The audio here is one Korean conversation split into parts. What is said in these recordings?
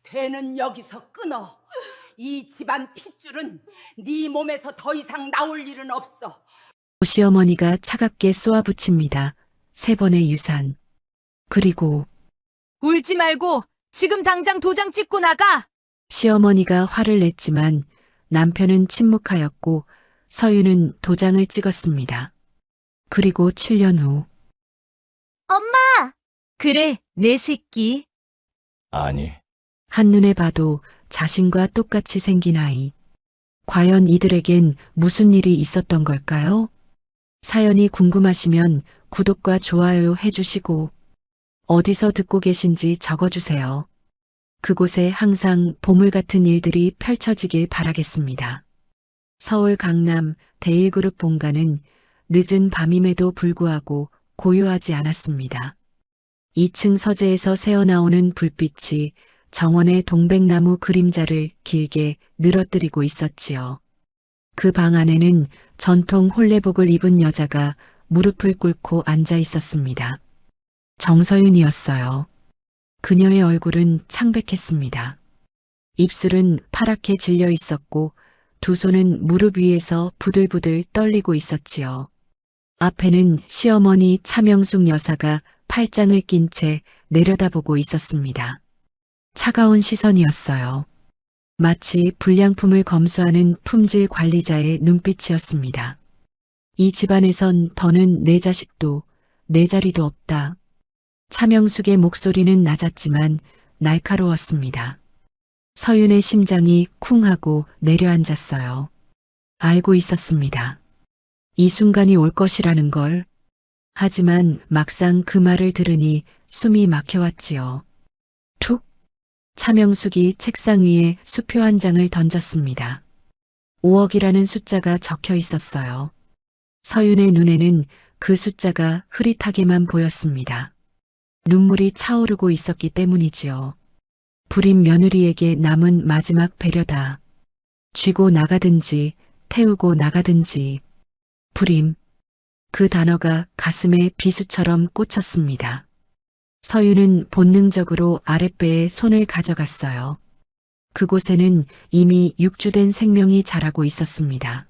되는 여기서 끊어. 이 집안 핏줄은 네 몸에서 더 이상 나올 일은 없어. 시어머니가 차갑게 쏘아붙입니다. 3번의 유산. 그리고 울지 말고 지금 당장 도장 찍고 나가! 시어머니가 화를 냈지만 남편은 침묵하였고 서윤은 도장을 찍었습니다. 그리고 7년 후 엄마! 그래, 내 새끼. 아니, 한눈에 봐도 자신과 똑같이 생긴 아이. 과연 이들에겐 무슨 일이 있었던 걸까요? 사연이 궁금하시면 구독과 좋아요 해주시고 어디서 듣고 계신지 적어주세요. 그곳에 항상 보물 같은 일들이 펼쳐지길 바라겠습니다. 서울 강남 대일그룹 본가는 늦은 밤임에도 불구하고 고요하지 않았습니다. 2층 서재에서 새어나오는 불빛이 정원의 동백나무 그림자를 길게 늘어뜨리고 있었지요. 그 방 안에는 전통 홀레복을 입은 여자가 무릎을 꿇고 앉아 있었습니다. 정서윤이었어요. 그녀의 얼굴은 창백했습니다. 입술은 파랗게 질려 있었고 두 손은 무릎 위에서 부들부들 떨리고 있었지요. 앞에는 시어머니 차명숙 여사가 팔짱을 낀 채 내려다보고 있었습니다. 차가운 시선이었어요. 마치 불량품을 검수하는 품질 관리자의 눈빛이었습니다. 이 집안에선 더는 내 자식도 내 자리도 없다. 차명숙의 목소리는 낮았지만 날카로웠습니다. 서윤의 심장이 쿵 하고 내려앉았어요. 알고 있었습니다. 이 순간이 올 것이라는 걸. 하지만 막상 그 말을 들으니 숨이 막혀왔지요. 툭! 차명숙이 책상 위에 수표 한 장을 던졌습니다. 5억이라는 숫자가 적혀 있었어요. 서윤의 눈에는 그 숫자가 흐릿하게만 보였습니다. 눈물이 차오르고 있었기 때문이지요. 불임 며느리에게 남은 마지막 배려다. 쥐고 나가든지 태우고 나가든지. 불임. 그 단어가 가슴에 비수처럼 꽂혔습니다. 서윤은 본능적으로 아랫배에 손을 가져갔어요. 그곳에는 이미 육주된 생명이 자라고 있었습니다.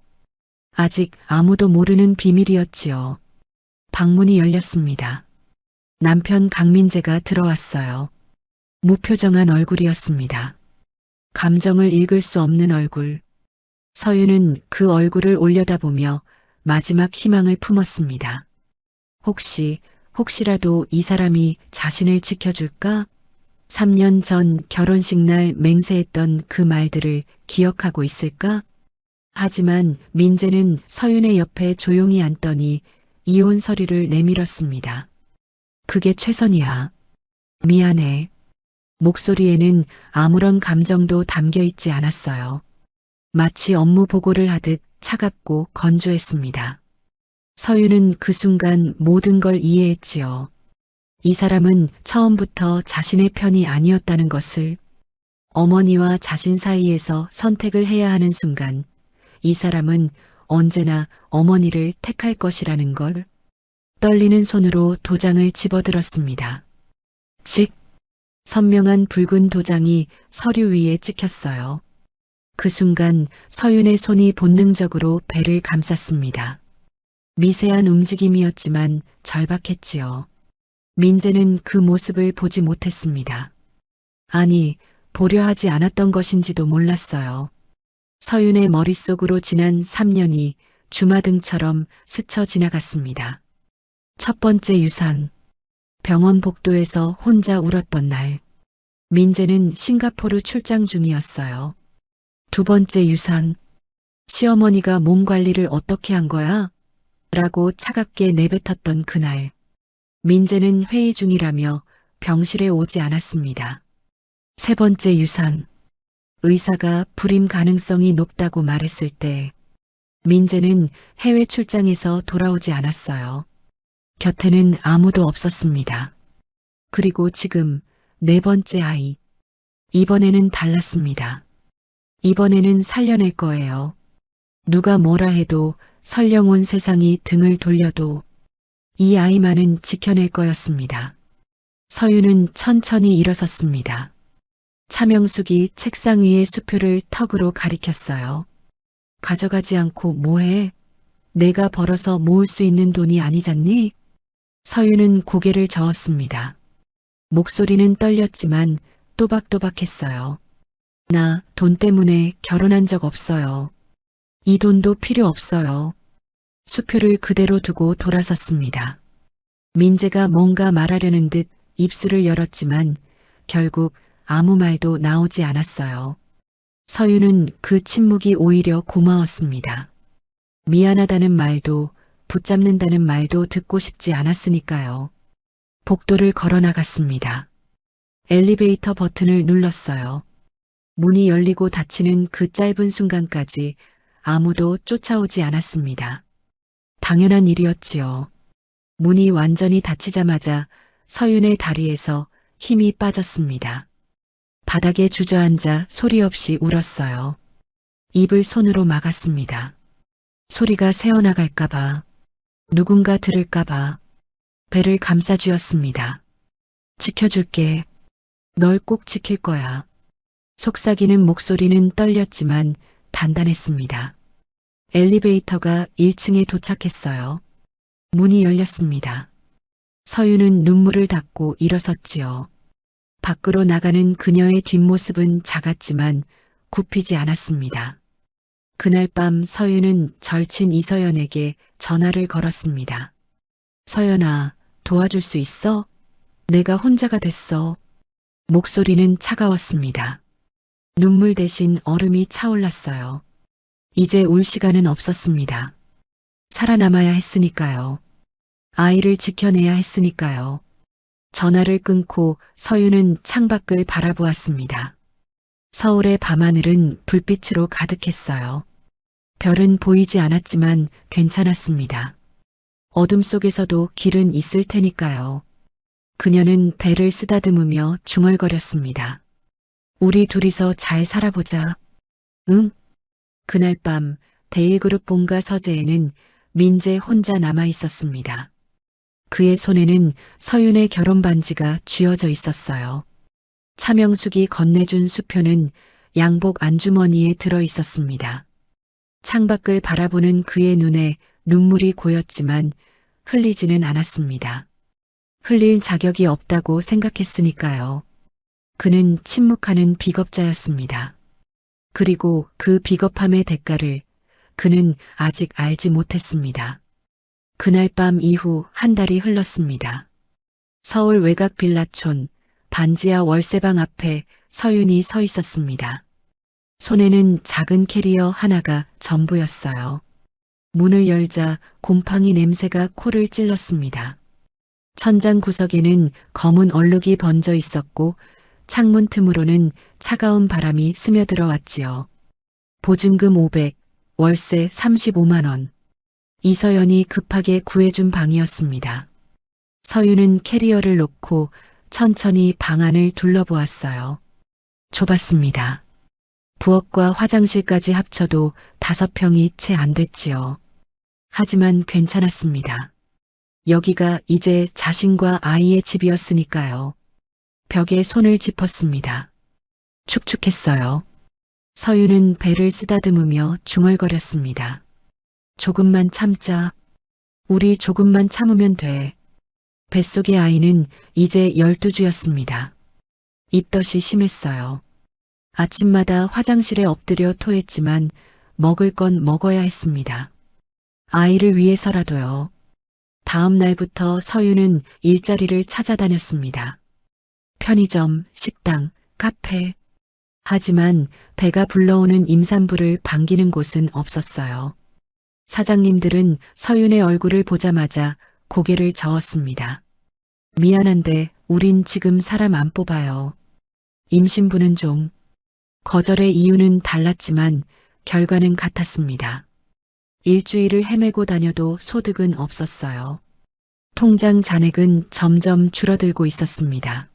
아직 아무도 모르는 비밀이었지요. 방문이 열렸습니다. 남편 강민재가 들어왔어요. 무표정한 얼굴이었습니다. 감정을 읽을 수 없는 얼굴. 서윤은 그 얼굴을 올려다보며 마지막 희망을 품었습니다. 혹시라도 이 사람이 자신을 지켜줄까? 3년 전 결혼식 날 맹세했던 그 말들을 기억하고 있을까? 하지만 민재는 서윤의 옆에 조용히 앉더니 이혼 서류를 내밀었습니다. 그게 최선이야. 미안해. 목소리에는 아무런 감정도 담겨 있지 않았어요. 마치 업무 보고를 하듯 차갑고 건조했습니다. 서윤은 그 순간 모든 걸 이해했지요. 이 사람은 처음부터 자신의 편이 아니었다는 것을. 어머니와 자신 사이에서 선택을 해야 하는 순간 이 사람은 언제나 어머니를 택할 것이라는 걸. 떨리는 손으로 도장을 집어들었습니다. 직! 선명한 붉은 도장이 서류 위에 찍혔어요. 그 순간 서윤의 손이 본능적으로 배를 감쌌습니다. 미세한 움직임이었지만 절박했지요. 민재는 그 모습을 보지 못했습니다. 아니, 보려 하지 않았던 것인지도 몰랐어요. 서윤의 머릿속으로 지난 3년이 주마등처럼 스쳐 지나갔습니다. 첫 번째 유산. 병원 복도에서 혼자 울었던 날. 민재는 싱가포르 출장 중이었어요. 두 번째 유산. 시어머니가 몸 관리를 어떻게 한 거야? 라고 차갑게 내뱉었던 그날. 민재는 회의 중이라며 병실에 오지 않았습니다. 세 번째 유산. 의사가 불임 가능성이 높다고 말했을 때 민재는 해외 출장에서 돌아오지 않았어요. 곁에는 아무도 없었습니다. 그리고 지금 네 번째 아이. 이번에는 달랐습니다. 이번에는 살려낼 거예요. 누가 뭐라 해도 설령 온 세상이 등을 돌려도 이 아이만은 지켜낼 거였습니다. 서윤은 천천히 일어섰습니다. 차명숙이 책상 위의 수표를 턱으로 가리켰어요. 가져가지 않고 뭐해? 내가 벌어서 모을 수 있는 돈이 아니잖니? 서윤은 고개를 저었습니다. 목소리는 떨렸지만 또박또박했어요. 나 돈 때문에 결혼한 적 없어요. 이 돈도 필요 없어요. 수표를 그대로 두고 돌아섰습니다. 민재가 뭔가 말하려는 듯 입술을 열었지만 결국 아무 말도 나오지 않았어요. 서윤은 그 침묵이 오히려 고마웠습니다. 미안하다는 말도 붙잡는다는 말도 듣고 싶지 않았으니까요. 복도를 걸어 나갔습니다. 엘리베이터 버튼을 눌렀어요. 문이 열리고 닫히는 그 짧은 순간까지 아무도 쫓아오지 않았습니다. 당연한 일이었지요. 문이 완전히 닫히자마자 서윤의 다리에서 힘이 빠졌습니다. 바닥에 주저앉아 소리 없이 울었어요. 입을 손으로 막았습니다. 소리가 새어나갈까봐, 누군가 들을까봐 배를 감싸쥐었습니다. 지켜줄게. 널 꼭 지킬 거야. 속삭이는 목소리는 떨렸지만 단단했습니다. 엘리베이터가 1층에 도착했어요. 문이 열렸습니다. 서윤은 눈물을 닦고 일어섰지요. 밖으로 나가는 그녀의 뒷모습은 작았지만 굽히지 않았습니다. 그날 밤 서윤은 절친 이서연에게 전화를 걸었습니다. 서연아, 도와줄 수 있어? 내가 혼자가 됐어. 목소리는 차가웠습니다. 눈물 대신 얼음이 차올랐어요. 이제 울 시간은 없었습니다. 살아남아야 했으니까요. 아이를 지켜내야 했으니까요. 전화를 끊고 서윤은 창밖을 바라보았습니다. 서울의 밤하늘은 불빛으로 가득했어요. 별은 보이지 않았지만 괜찮았습니다. 어둠 속에서도 길은 있을 테니까요. 그녀는 배를 쓰다듬으며 중얼거렸습니다. 우리 둘이서 잘 살아보자. 응? 그날 밤 데일그룹 본가 서재에는 민재 혼자 남아 있었습니다. 그의 손에는 서윤의 결혼 반지가 쥐어져 있었어요. 차명숙이 건네준 수표는 양복 안주머니에 들어 있었습니다. 창밖을 바라보는 그의 눈에 눈물이 고였지만 흘리지는 않았습니다. 흘릴 자격이 없다고 생각했으니까요. 그는 침묵하는 비겁자였습니다. 그리고 그 비겁함의 대가를 그는 아직 알지 못했습니다. 그날 밤 이후 한 달이 흘렀습니다. 서울 외곽 빌라촌 반지하 월세방 앞에 서윤이 서 있었습니다. 손에는 작은 캐리어 하나가 전부였어요. 문을 열자 곰팡이 냄새가 코를 찔렀습니다. 천장 구석에는 검은 얼룩이 번져 있었고 창문 틈으로는 차가운 바람이 스며들어 왔지요. 보증금 500, 월세 35만 원. 이서연이 급하게 구해준 방이었습니다. 서윤은 캐리어를 놓고 천천히 방 안을 둘러보았어요. 좁았습니다. 부엌과 화장실까지 합쳐도 5평이 채 안 됐지요. 하지만 괜찮았습니다. 여기가 이제 자신과 아이의 집이었으니까요. 벽에 손을 짚었습니다. 축축했어요. 서윤은 배를 쓰다듬으며 중얼거렸습니다. 조금만 참자. 우리 조금만 참으면 돼. 뱃속의 아이는 이제 12주였습니다. 입덧이 심했어요. 아침마다 화장실에 엎드려 토했지만 먹을 건 먹어야 했습니다. 아이를 위해서라도요. 다음 날부터 서윤은 일자리를 찾아다녔습니다. 편의점, 식당, 카페. 하지만 배가 불러오는 임산부를 반기는 곳은 없었어요. 사장님들은 서윤의 얼굴을 보자마자 고개를 저었습니다. 미안한데 우린 지금 사람 안 뽑아요. 임신부는 좀. 거절의 이유는 달랐지만 결과는 같았습니다. 일주일을 헤매고 다녀도 소득은 없었어요. 통장 잔액은 점점 줄어들고 있었습니다.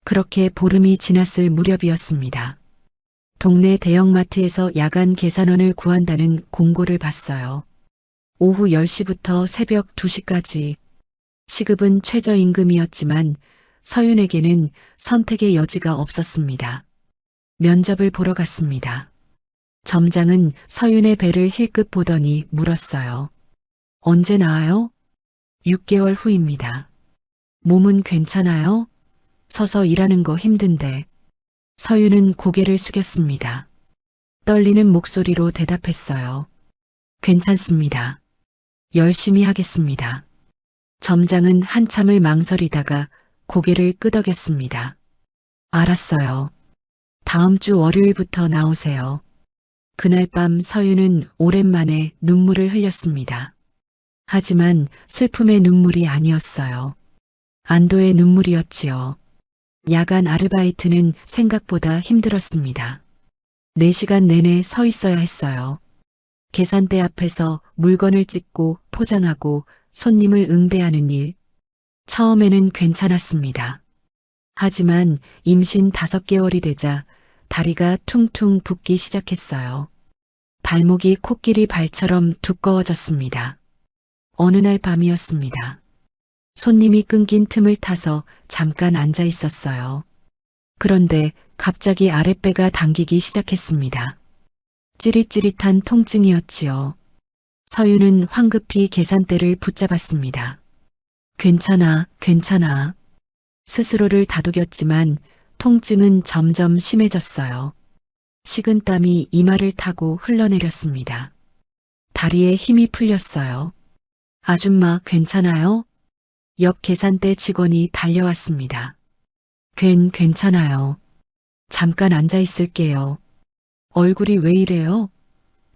그렇게 보름이 지났을 무렵이었습니다. 동네 대형마트에서 야간 계산원을 구한다는 공고를 봤어요. 오후 10시부터 새벽 2시까지. 시급은 최저임금이었지만 서윤에게는 선택의 여지가 없었습니다. 면접을 보러 갔습니다. 점장은 서윤의 배를 힐끗 보더니 물었어요. 언제 나와요? 6개월 후입니다. 몸은 괜찮아요? 서서 일하는 거 힘든데. 서윤은 고개를 숙였습니다. 떨리는 목소리로 대답했어요. 괜찮습니다. 열심히 하겠습니다. 점장은 한참을 망설이다가 고개를 끄덕였습니다. 알았어요. 다음 주 월요일부터 나오세요. 그날 밤 서윤은 오랜만에 눈물을 흘렸습니다. 하지만 슬픔의 눈물이 아니었어요. 안도의 눈물이었지요. 야간 아르바이트는 생각보다 힘들었습니다. 4시간 내내 서 있어야 했어요. 계산대 앞에서 물건을 찍고 포장하고 손님을 응대하는 일. 처음에는 괜찮았습니다. 하지만 임신 5개월이 되자 다리가 퉁퉁 붓기 시작했어요. 발목이 코끼리 발처럼 두꺼워졌습니다. 어느 날 밤이었습니다. 손님이 끊긴 틈을 타서 잠깐 앉아 있었어요. 그런데 갑자기 아랫배가 당기기 시작했습니다. 찌릿찌릿한 통증이었지요. 서윤은 황급히 계산대를 붙잡았습니다. 괜찮아, 괜찮아. 스스로를 다독였지만 통증은 점점 심해졌어요. 식은땀이 이마를 타고 흘러내렸습니다. 다리에 힘이 풀렸어요. 아줌마 괜찮아요? 옆 계산대 직원이 달려왔습니다. 괜찮아요. 잠깐 앉아 있을게요. 얼굴이 왜 이래요?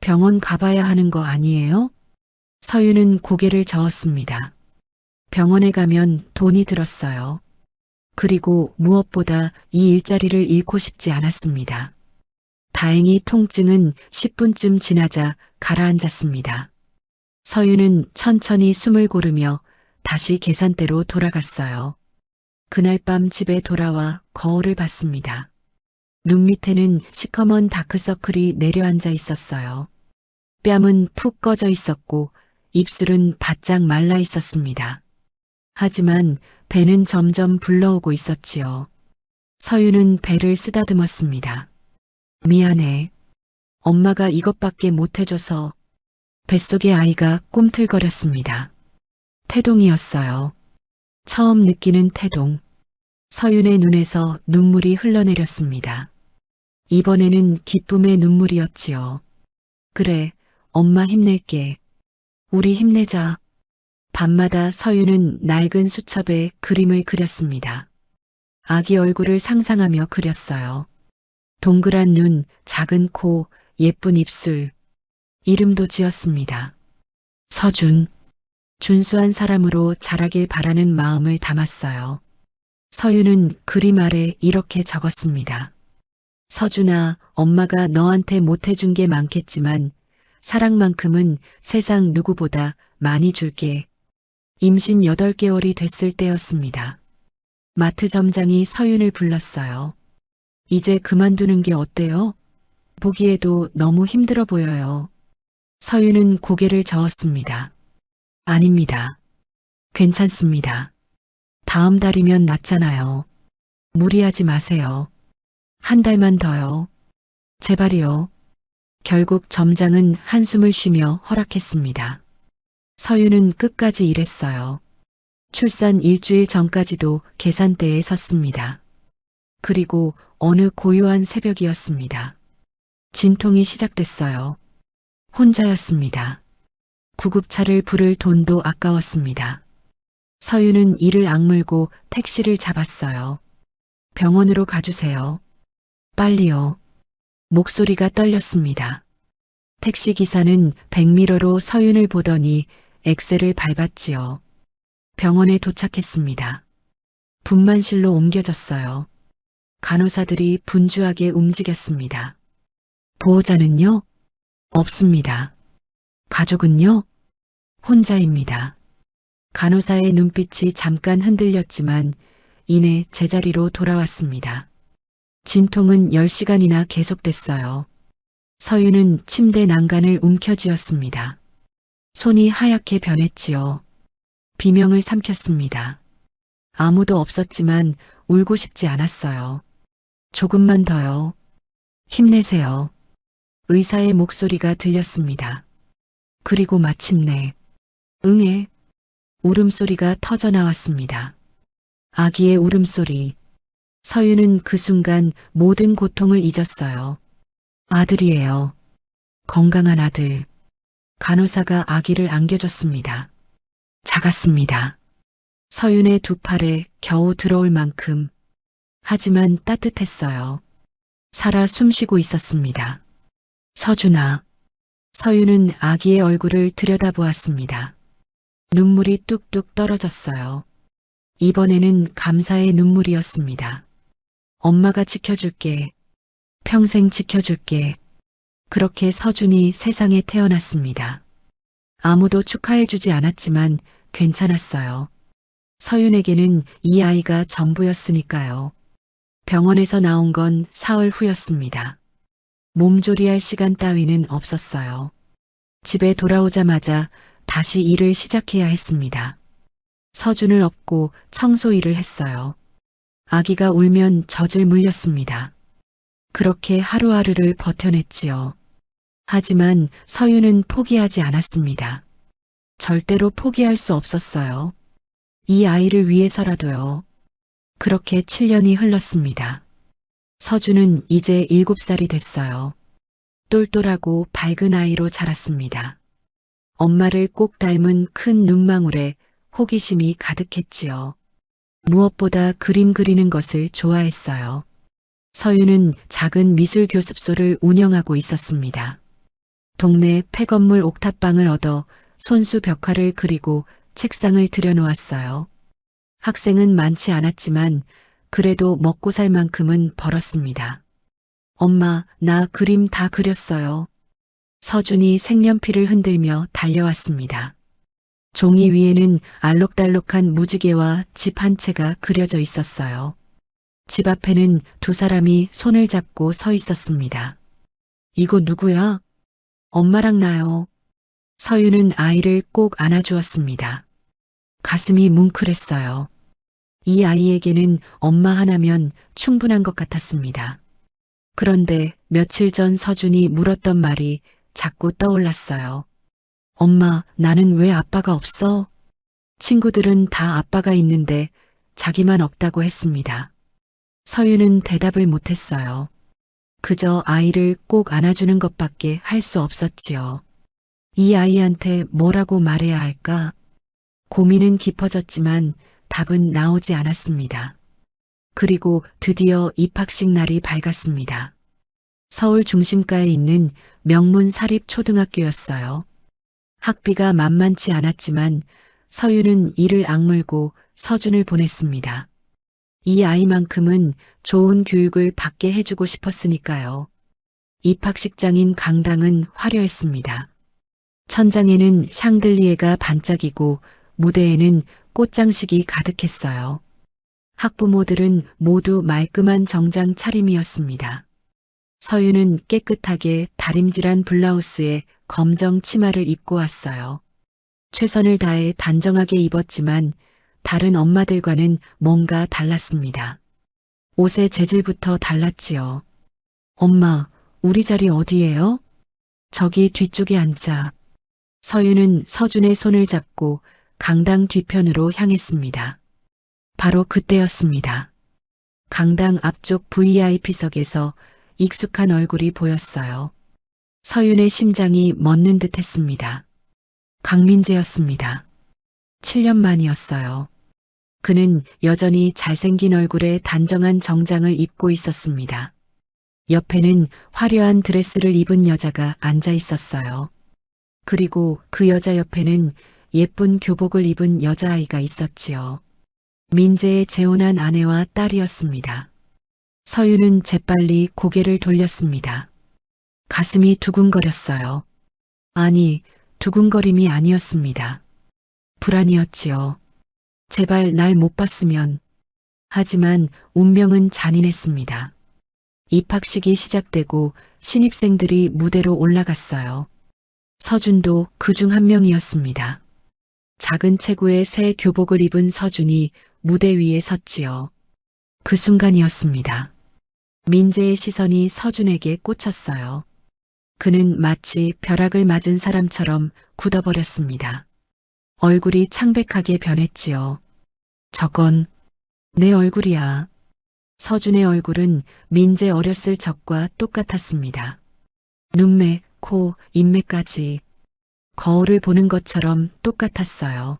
병원 가봐야 하는 거 아니에요? 서윤은 고개를 저었습니다. 병원에 가면 돈이 들었어요. 그리고 무엇보다 이 일자리를 잃고 싶지 않았습니다. 다행히 통증은 10분쯤 지나자 가라앉았습니다. 서윤은 천천히 숨을 고르며 다시 계산대로 돌아갔어요. 그날 밤 집에 돌아와 거울을 봤습니다. 눈 밑에는 시커먼 다크서클이 내려앉아 있었어요. 뺨은 푹 꺼져 있었고 입술은 바짝 말라 있었습니다. 하지만 배는 점점 불러오고 있었지요. 서윤은 배를 쓰다듬었습니다. 미안해. 엄마가 이것밖에 못해줘서. 뱃속의 아이가 꿈틀거렸습니다. 태동이었어요. 처음 느끼는 태동. 서윤의 눈에서 눈물이 흘러내렸습니다. 이번에는 기쁨의 눈물이었지요. 그래, 엄마 힘낼게. 우리 힘내자. 밤마다 서윤은 낡은 수첩에 그림을 그렸습니다. 아기 얼굴을 상상하며 그렸어요. 동그란 눈, 작은 코, 예쁜 입술. 이름도 지었습니다. 서준. 준수한 사람으로 자라길 바라는 마음을 담았어요. 서윤은 그림 아래 이렇게 적었습니다. 서준아, 엄마가 너한테 못해준 게 많겠지만 사랑만큼은 세상 누구보다 많이 줄게. 임신 8개월이 됐을 때였습니다. 마트 점장이 서윤을 불렀어요. 이제 그만두는 게 어때요? 보기에도 너무 힘들어 보여요. 서윤은 고개를 저었습니다. 아닙니다. 괜찮습니다. 다음 달이면 낫잖아요. 무리하지 마세요. 한 달만 더요. 제발이요. 결국 점장은 한숨을 쉬며 허락했습니다. 서윤은 끝까지 일했어요. 출산 일주일 전까지도 계산대에 섰습니다. 그리고 어느 고요한 새벽이었습니다. 진통이 시작됐어요. 혼자였습니다. 구급차를 부를 돈도 아까웠습니다. 서윤은 이를 악물고 택시를 잡았어요. 병원으로 가주세요. 빨리요. 목소리가 떨렸습니다. 택시기사는 백미러로 서윤을 보더니 엑셀을 밟았지요. 병원에 도착했습니다. 분만실로 옮겨졌어요. 간호사들이 분주하게 움직였습니다. 보호자는요? 없습니다. 가족은요? 혼자입니다. 간호사의 눈빛이 잠깐 흔들렸지만 이내 제자리로 돌아왔습니다. 진통은 10시간이나 계속됐어요. 서윤은 침대 난간을 움켜쥐었습니다. 손이 하얗게 변했지요. 비명을 삼켰습니다. 아무도 없었지만 울고 싶지 않았어요. 조금만 더요. 힘내세요. 의사의 목소리가 들렸습니다. 그리고 마침내 응애 울음소리가 터져 나왔습니다. 아기의 울음소리. 서유는 그 순간 모든 고통을 잊었어요. 아들이에요. 건강한 아들. 간호사가 아기를 안겨줬습니다. 작았습니다. 서윤의 두 팔에 겨우 들어올 만큼. 하지만 따뜻했어요. 살아 숨쉬고 있었습니다. 서준아. 서윤은 아기의 얼굴을 들여다보았습니다. 눈물이 뚝뚝 떨어졌어요. 이번에는 감사의 눈물이었습니다. 엄마가 지켜줄게. 평생 지켜줄게. 그렇게 서준이 세상에 태어났습니다. 아무도 축하해주지 않았지만 괜찮았어요. 서윤에게는 이 아이가 전부였으니까요. 병원에서 나온 건 사흘 후였습니다. 몸조리할 시간 따위는 없었어요. 집에 돌아오자마자 다시 일을 시작해야 했습니다. 서준을 업고 청소 일을 했어요. 아기가 울면 젖을 물렸습니다. 그렇게 하루하루를 버텨냈지요. 하지만 서윤은 포기하지 않았습니다. 절대로 포기할 수 없었어요. 이 아이를 위해서라도요. 그렇게 7년이 흘렀습니다. 서준은 이제 7살이 됐어요. 똘똘하고 밝은 아이로 자랐습니다. 엄마를 꼭 닮은 큰 눈망울에 호기심이 가득했지요. 무엇보다 그림 그리는 것을 좋아했어요. 서윤은 작은 미술 교습소를 운영하고 있었습니다. 동네 폐건물 옥탑방을 얻어 손수 벽화를 그리고 책상을 들여놓았어요. 학생은 많지 않았지만 그래도 먹고 살 만큼은 벌었습니다. 엄마, 나 그림 다 그렸어요. 서준이 색연필을 흔들며 달려왔습니다. 종이 위에는 알록달록한 무지개와 집 한 채가 그려져 있었어요. 집 앞에는 두 사람이 손을 잡고 서 있었습니다. 이거 누구야? 엄마랑 나요. 서윤은 아이를 꼭 안아주었습니다. 가슴이 뭉클했어요. 이 아이에게는 엄마 하나면 충분한 것 같았습니다. 그런데 며칠 전 서준이 물었던 말이 자꾸 떠올랐어요. 엄마, 나는 왜 아빠가 없어? 친구들은 다 아빠가 있는데 자기만 없다고 했습니다. 서윤은 대답을 못했어요. 그저 아이를 꼭 안아주는 것밖에 할 수 없었지요. 이 아이한테 뭐라고 말해야 할까? 고민은 깊어졌지만 답은 나오지 않았습니다. 그리고 드디어 입학식 날이 밝았습니다. 서울 중심가에 있는 명문 사립초등학교였어요. 학비가 만만치 않았지만 서윤은 이를 악물고 서준을 보냈습니다. 이 아이만큼은 좋은 교육을 받게 해주고 싶었으니까요. 입학식장인 강당은 화려했습니다. 천장에는 샹들리에가 반짝이고 무대에는 꽃장식이 가득했어요. 학부모들은 모두 말끔한 정장 차림이었습니다. 서윤은 깨끗하게 다림질한 블라우스에 검정 치마를 입고 왔어요. 최선을 다해 단정하게 입었지만 다른 엄마들과는 뭔가 달랐습니다. 옷의 재질부터 달랐지요. 엄마, 우리 자리 어디예요? 저기 뒤쪽에 앉아. 서윤은 서준의 손을 잡고 강당 뒤편으로 향했습니다. 바로 그때였습니다. 강당 앞쪽 VIP석에서 익숙한 얼굴이 보였어요. 서윤의 심장이 멎는 듯 했습니다. 강민재였습니다. 7년 만이었어요. 그는 여전히 잘생긴 얼굴에 단정한 정장을 입고 있었습니다. 옆에는 화려한 드레스를 입은 여자가 앉아 있었어요. 그리고 그 여자 옆에는 예쁜 교복을 입은 여자아이가 있었지요. 민재의 재혼한 아내와 딸이었습니다. 서윤은 재빨리 고개를 돌렸습니다. 가슴이 두근거렸어요. 아니, 두근거림이 아니었습니다. 불안이었지요. 제발 날 못 봤으면. 하지만 운명은 잔인했습니다. 입학식이 시작되고 신입생들이 무대로 올라갔어요. 서준도 그중 한 명이었습니다. 작은 체구의 새 교복을 입은 서준이 무대 위에 섰지요. 그 순간이었습니다. 민재의 시선이 서준에게 꽂혔어요. 그는 마치 벼락을 맞은 사람처럼 굳어버렸습니다. 얼굴이 창백하게 변했지요. 저건 내 얼굴이야. 서준의 얼굴은 민재 어렸을 적과 똑같았습니다. 눈매, 코, 인매까지 거울을 보는 것처럼 똑같았어요.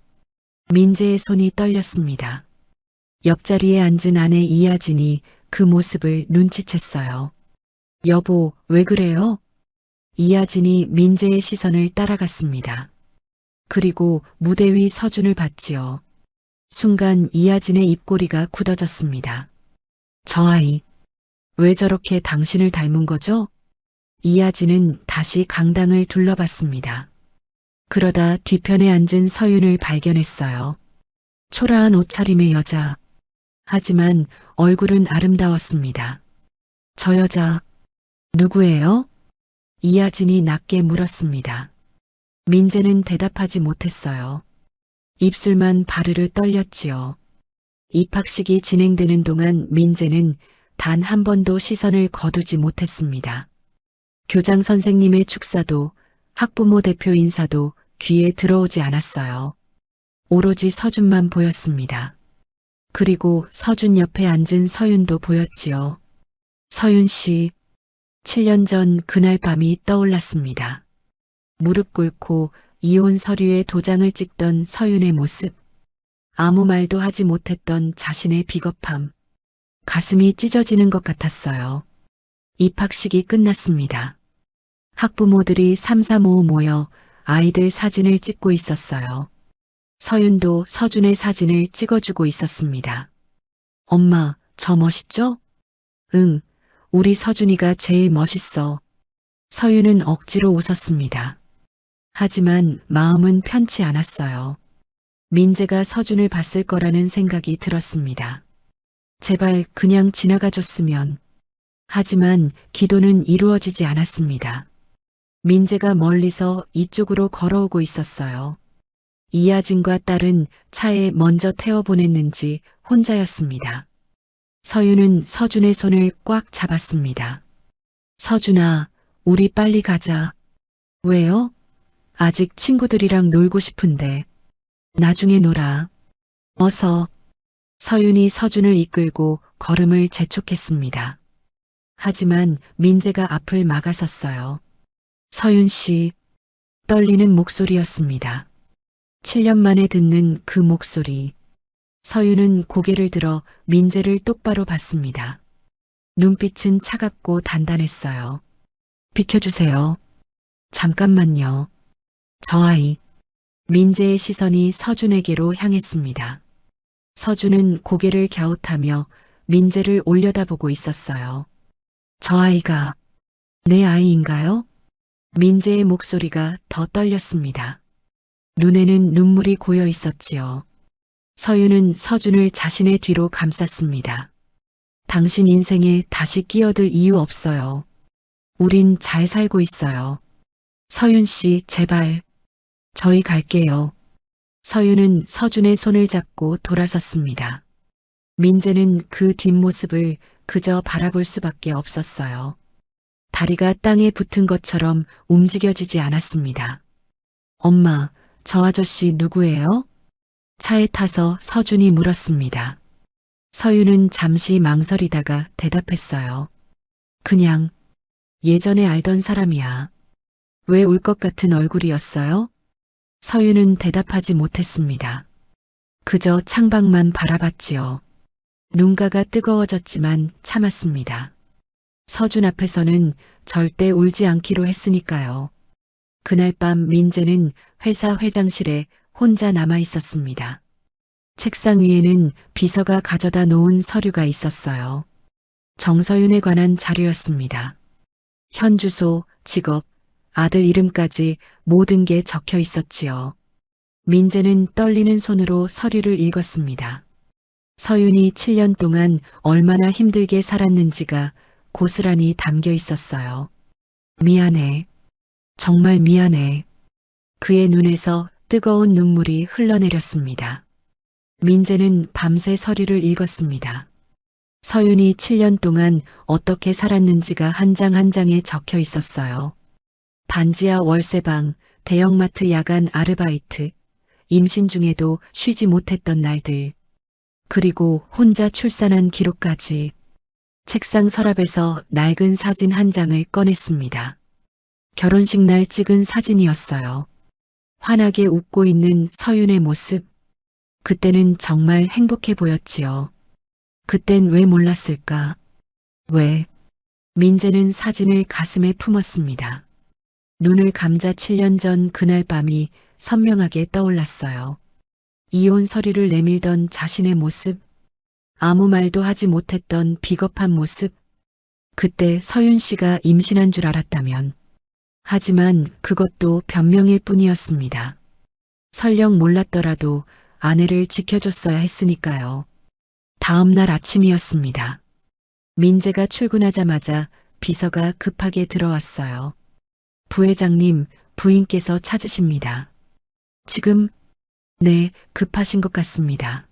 민재의 손이 떨렸습니다. 옆자리에 앉은 아내 이하진이 그 모습을 눈치챘어요. 여보, 왜 그래요? 이하진이 민재의 시선을 따라갔습니다. 그리고 무대 위 서준을 봤지요. 순간 이하진의 입꼬리가 굳어졌습니다. 저 아이, 왜 저렇게 당신을 닮은 거죠? 이하진은 다시 강당을 둘러봤습니다. 그러다 뒤편에 앉은 서윤을 발견했어요. 초라한 옷차림의 여자. 하지만 얼굴은 아름다웠습니다. 저 여자, 누구예요? 이하진이 낮게 물었습니다. 민재는 대답하지 못했어요. 입술만 바르르 떨렸지요. 입학식이 진행되는 동안 민재는 단 한 번도 시선을 거두지 못했습니다. 교장 선생님의 축사도 학부모 대표 인사도 귀에 들어오지 않았어요. 오로지 서준만 보였습니다. 그리고 서준 옆에 앉은 서윤도 보였지요. 서윤 씨, 7년 전 그날 밤이 떠올랐습니다. 무릎 꿇고 이혼 서류에 도장을 찍던 서윤의 모습. 아무 말도 하지 못했던 자신의 비겁함. 가슴이 찢어지는 것 같았어요. 입학식이 끝났습니다. 학부모들이 삼삼오오 모여 아이들 사진을 찍고 있었어요. 서윤도 서준의 사진을 찍어주고 있었습니다. 엄마, 저 멋있죠? 응, 우리 서준이가 제일 멋있어. 서윤은 억지로 웃었습니다. 하지만 마음은 편치 않았어요. 민재가 서준을 봤을 거라는 생각이 들었습니다. 제발 그냥 지나가줬으면. 하지만 기도는 이루어지지 않았습니다. 민재가 멀리서 이쪽으로 걸어오고 있었어요. 이하진과 딸은 차에 먼저 태워보냈는지 혼자였습니다. 서윤은 서준의 손을 꽉 잡았습니다. 서준아, 우리 빨리 가자. 왜요? 아직 친구들이랑 놀고 싶은데. 나중에 놀아. 어서. 서윤이 서준을 이끌고 걸음을 재촉했습니다. 하지만 민재가 앞을 막아섰어요. 서윤 씨, 떨리는 목소리였습니다. 7년 만에 듣는 그 목소리. 서윤은 고개를 들어 민재를 똑바로 봤습니다. 눈빛은 차갑고 단단했어요. 비켜주세요. 잠깐만요. 저 아이. 민재의 시선이 서준에게로 향했습니다. 서준은 고개를 갸웃하며 민재를 올려다보고 있었어요. 저 아이가 내 아이인가요? 민재의 목소리가 더 떨렸습니다. 눈에는 눈물이 고여 있었지요. 서윤은 서준을 자신의 뒤로 감쌌습니다. 당신 인생에 다시 끼어들 이유 없어요. 우린 잘 살고 있어요. 서윤 씨, 제발. 저희 갈게요. 서윤은 서준의 손을 잡고 돌아섰습니다. 민재는 그 뒷모습을 그저 바라볼 수밖에 없었어요. 다리가 땅에 붙은 것처럼 움직여지지 않았습니다. 엄마, 저 아저씨 누구예요? 차에 타서 서준이 물었습니다. 서윤은 잠시 망설이다가 대답했어요. 그냥 예전에 알던 사람이야. 왜 울 것 같은 얼굴이었어요? 서윤은 대답하지 못했습니다. 그저 창밖만 바라봤지요. 눈가가 뜨거워졌지만 참았습니다. 서준 앞에서는 절대 울지 않기로 했으니까요. 그날 밤 민재는 회사 회장실에 혼자 남아 있었습니다. 책상 위에는 비서가 가져다 놓은 서류가 있었어요. 정서윤에 관한 자료였습니다. 현 주소, 직업, 아들 이름까지 모든 게 적혀 있었지요. 민재는 떨리는 손으로 서류를 읽었습니다. 서윤이 7년 동안 얼마나 힘들게 살았는지가 고스란히 담겨 있었어요. 미안해. 정말 미안해. 그의 눈에서 뜨거운 눈물이 흘러내렸습니다. 민재는 밤새 서류를 읽었습니다. 서윤이 7년 동안 어떻게 살았는지가 한 장 한 장에 적혀 있었어요. 반지하 월세방, 대형마트 야간 아르바이트, 임신 중에도 쉬지 못했던 날들, 그리고 혼자 출산한 기록까지. 책상 서랍에서 낡은 사진 한 장을 꺼냈습니다. 결혼식 날 찍은 사진이었어요. 환하게 웃고 있는 서윤의 모습. 그때는 정말 행복해 보였지요. 그땐 왜 몰랐을까? 왜? 민재는 사진을 가슴에 품었습니다. 눈을 감자 7년 전 그날 밤이 선명하게 떠올랐어요. 이혼 서류를 내밀던 자신의 모습, 아무 말도 하지 못했던 비겁한 모습. 그때 서윤 씨가 임신한 줄 알았다면. 하지만 그것도 변명일 뿐이었습니다. 설령 몰랐더라도 아내를 지켜줬어야 했으니까요. 다음 날 아침이었습니다. 민재가 출근하자마자 비서가 급하게 들어왔어요. 부회장님, 부인께서 찾으십니다. 지금? 네, 급하신 것 같습니다.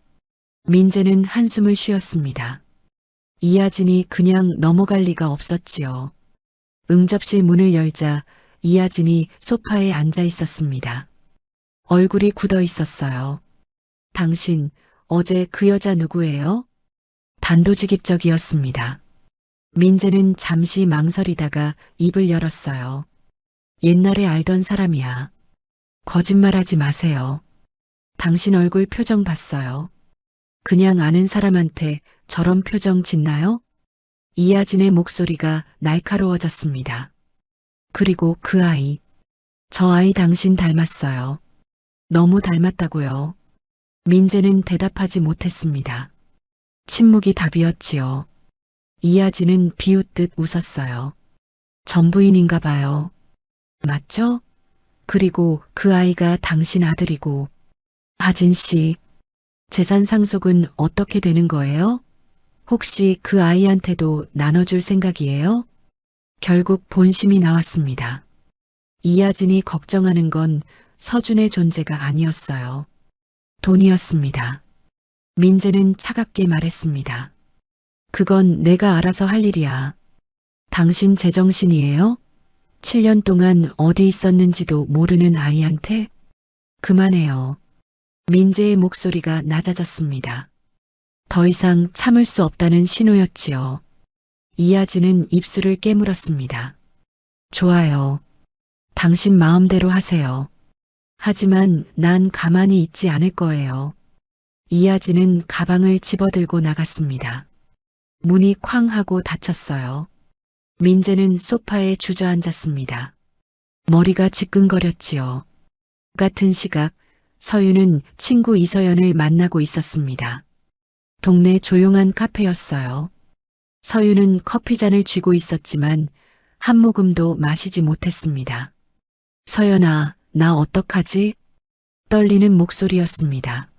민재는 한숨을 쉬었습니다. 이하진이 그냥 넘어갈 리가 없었지요. 응접실 문을 열자 이하진이 소파에 앉아 있었습니다. 얼굴이 굳어 있었어요. 당신, 어제 그 여자 누구예요? 단도직입적이었습니다. 민재는 잠시 망설이다가 입을 열었어요. 옛날에 알던 사람이야. 거짓말하지 마세요. 당신 얼굴 표정 봤어요. 그냥 아는 사람한테 저런 표정 짓나요? 이하진의 목소리가 날카로워졌습니다. 그리고 그 아이. 저 아이 당신 닮았어요. 너무 닮았다고요. 민재는 대답하지 못했습니다. 침묵이 답이었지요. 이하진은 비웃듯 웃었어요. 전부인인가 봐요. 맞죠? 그리고 그 아이가 당신 아들이고. 하진 씨, 재산 상속은 어떻게 되는 거예요? 혹시 그 아이한테도 나눠줄 생각이에요? 결국 본심이 나왔습니다. 이하진이 걱정하는 건 서준의 존재가 아니었어요. 돈이었습니다. 민재는 차갑게 말했습니다. 그건 내가 알아서 할 일이야. 당신 제정신이에요? 7년 동안 어디 있었는지도 모르는 아이한테? 그만해요. 민재의 목소리가 낮아졌습니다. 더 이상 참을 수 없다는 신호였지요. 이하진은 입술을 깨물었습니다. 좋아요. 당신 마음대로 하세요. 하지만 난 가만히 있지 않을 거예요. 이하진은 가방을 집어들고 나갔습니다. 문이 쾅 하고 닫혔어요. 민재는 소파에 주저앉았습니다. 머리가 지끈거렸지요. 같은 시각 서윤은 친구 이서연을 만나고 있었습니다. 동네 조용한 카페였어요. 서윤은 커피잔을 쥐고 있었지만 한 모금도 마시지 못했습니다. 서연아, 나 어떡하지? 떨리는 목소리였습니다.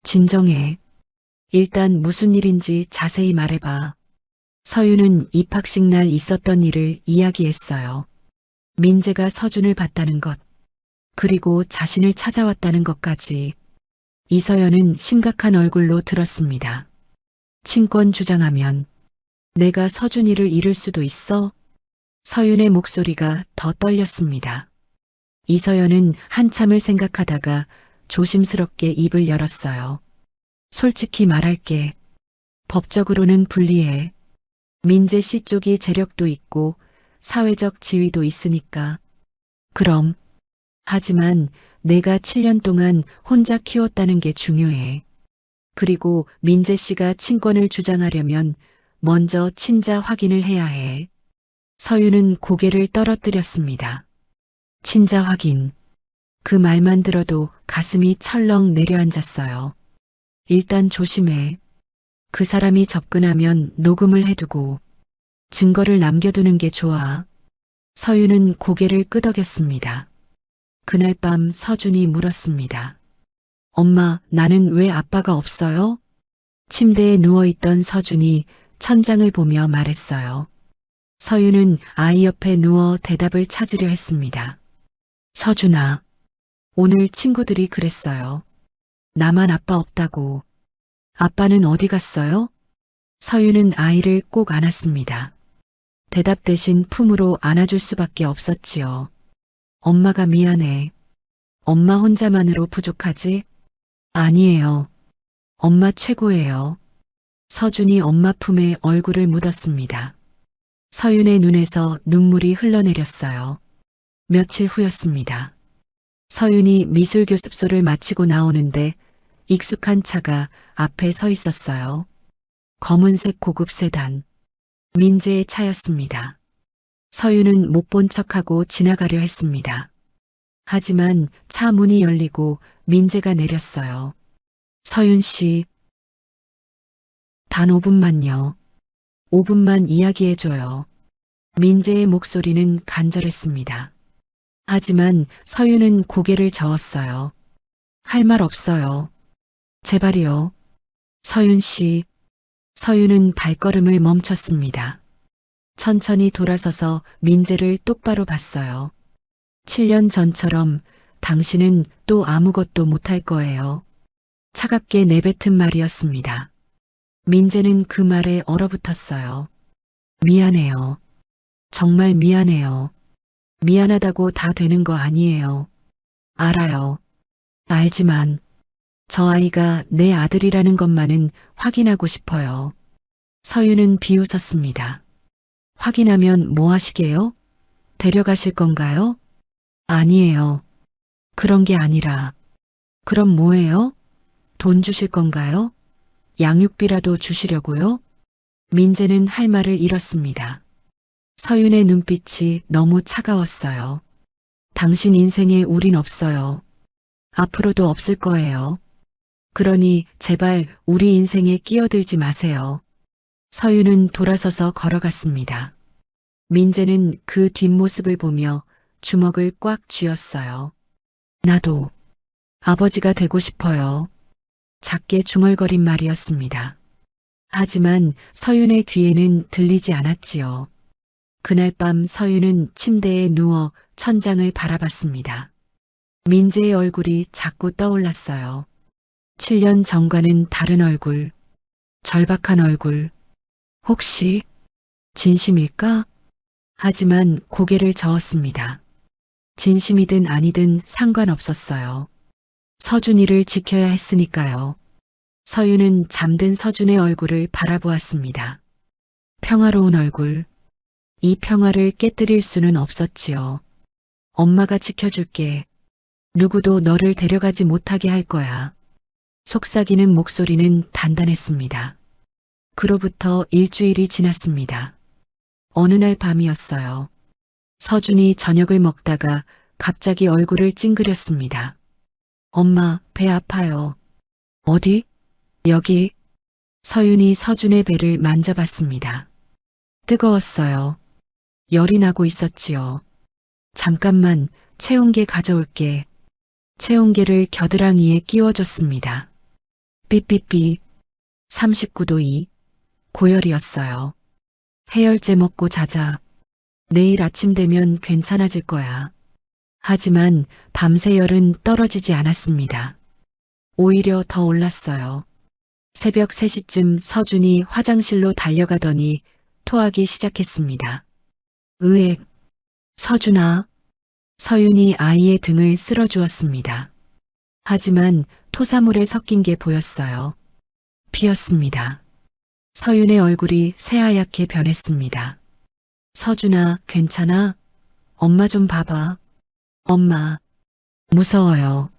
진정해. 일단 무슨 일인지 자세히 말해봐. 서윤은 입학식 날 있었던 일을 이야기했어요. 민재가 서준을 봤다는 것, 그리고 자신을 찾아왔다는 것까지. 이서연은 심각한 얼굴로 들었습니다. 친권 주장하면 내가 서준이를 잃을 수도 있어? 서윤의 목소리가 더 떨렸습니다. 이서연은 한참을 생각하다가 조심스럽게 입을 열었어요. 솔직히 말할게. 법적으로는 불리해. 민재 씨 쪽이 재력도 있고 사회적 지위도 있으니까. 그럼. 하지만 내가 7년 동안 혼자 키웠다는 게 중요해. 그리고 민재 씨가 친권을 주장하려면 먼저 친자 확인을 해야 해. 서윤은 고개를 떨어뜨렸습니다. 친자 확인. 그 말만 들어도 가슴이 철렁 내려앉았어요. 일단 조심해. 그 사람이 접근하면 녹음을 해두고 증거를 남겨두는 게 좋아. 서윤은 고개를 끄덕였습니다. 그날 밤 서준이 물었습니다. 엄마, 나는 왜 아빠가 없어요? 침대에 누워있던 서준이 천장을 보며 말했어요. 서윤은 아이 옆에 누워 대답을 찾으려 했습니다. 서준아, 오늘 친구들이 그랬어요. 나만 아빠 없다고. 아빠는 어디 갔어요? 서윤은 아이를 꼭 안았습니다. 대답 대신 품으로 안아줄 수밖에 없었지요. 엄마가 미안해. 엄마 혼자만으로 부족하지? 아니에요. 엄마 최고예요. 서준이 엄마 품에 얼굴을 묻었습니다. 서윤의 눈에서 눈물이 흘러내렸어요. 며칠 후였습니다. 서윤이 미술 교습소를 마치고 나오는데 익숙한 차가 앞에 서 있었어요. 검은색 고급 세단. 민재의 차였습니다. 서윤은 못 본 척하고 지나가려 했습니다. 하지만 차 문이 열리고 민재가 내렸어요. 서윤 씨. 단 5분만요. 5분만 이야기해줘요. 민재의 목소리는 간절했습니다. 하지만 서윤은 고개를 저었어요. 할 말 없어요. 제발이요. 서윤 씨. 서윤은 발걸음을 멈췄습니다. 천천히 돌아서서 민재를 똑바로 봤어요. 7년 전처럼 당신은 또 아무것도 못할 거예요. 차갑게 내뱉은 말이었습니다. 민재는 그 말에 얼어붙었어요. 미안해요. 정말 미안해요. 미안하다고 다 되는 거 아니에요. 알아요. 알지만 저 아이가 내 아들이라는 것만은 확인하고 싶어요. 서윤은 비웃었습니다. 확인하면 뭐 하시게요? 데려가실 건가요? 아니에요. 그런 게 아니라. 그럼 뭐예요? 돈 주실 건가요? 양육비라도 주시려고요? 민재는 할 말을 잃었습니다. 서윤의 눈빛이 너무 차가웠어요. 당신 인생에 우린 없어요. 앞으로도 없을 거예요. 그러니 제발 우리 인생에 끼어들지 마세요. 서윤은 돌아서서 걸어갔습니다. 민재는 그 뒷모습을 보며 주먹을 꽉 쥐었어요. 나도 아버지가 되고 싶어요. 작게 중얼거린 말이었습니다. 하지만 서윤의 귀에는 들리지 않았지요. 그날 밤 서윤은 침대에 누워 천장을 바라봤습니다. 민재의 얼굴이 자꾸 떠올랐어요. 7년 전과는 다른 얼굴, 절박한 얼굴. 혹시 진심일까? 하지만 고개를 저었습니다. 진심이든 아니든 상관없었어요. 서준이를 지켜야 했으니까요. 서윤은 잠든 서준의 얼굴을 바라보았습니다. 평화로운 얼굴. 이 평화를 깨뜨릴 수는 없었지요. 엄마가 지켜줄게. 누구도 너를 데려가지 못하게 할 거야. 속삭이는 목소리는 단단했습니다. 그로부터 일주일이 지났습니다. 어느 날 밤이었어요. 서준이 저녁을 먹다가 갑자기 얼굴을 찡그렸습니다. 엄마, 배 아파요. 어디? 여기. 서윤이 서준의 배를 만져봤습니다. 뜨거웠어요. 열이 나고 있었지요. 잠깐만 체온계 가져올게. 체온계를 겨드랑이에 끼워줬습니다. 삐삐삐. 39도 2. 고열이었어요. 해열제 먹고 자자. 내일 아침 되면 괜찮아질 거야. 하지만 밤새 열은 떨어지지 않았습니다. 오히려 더 올랐어요. 새벽 3시쯤 서준이 화장실로 달려가더니 토하기 시작했습니다. 으액. 서준아. 서윤이 아이의 등을 쓸어주었습니다. 하지만 토사물에 섞인 게 보였어요. 피었습니다. 서윤의 얼굴이 새하얗게 변했습니다. 서준아, 괜찮아? 엄마 좀 봐봐. 엄마. 무서워요.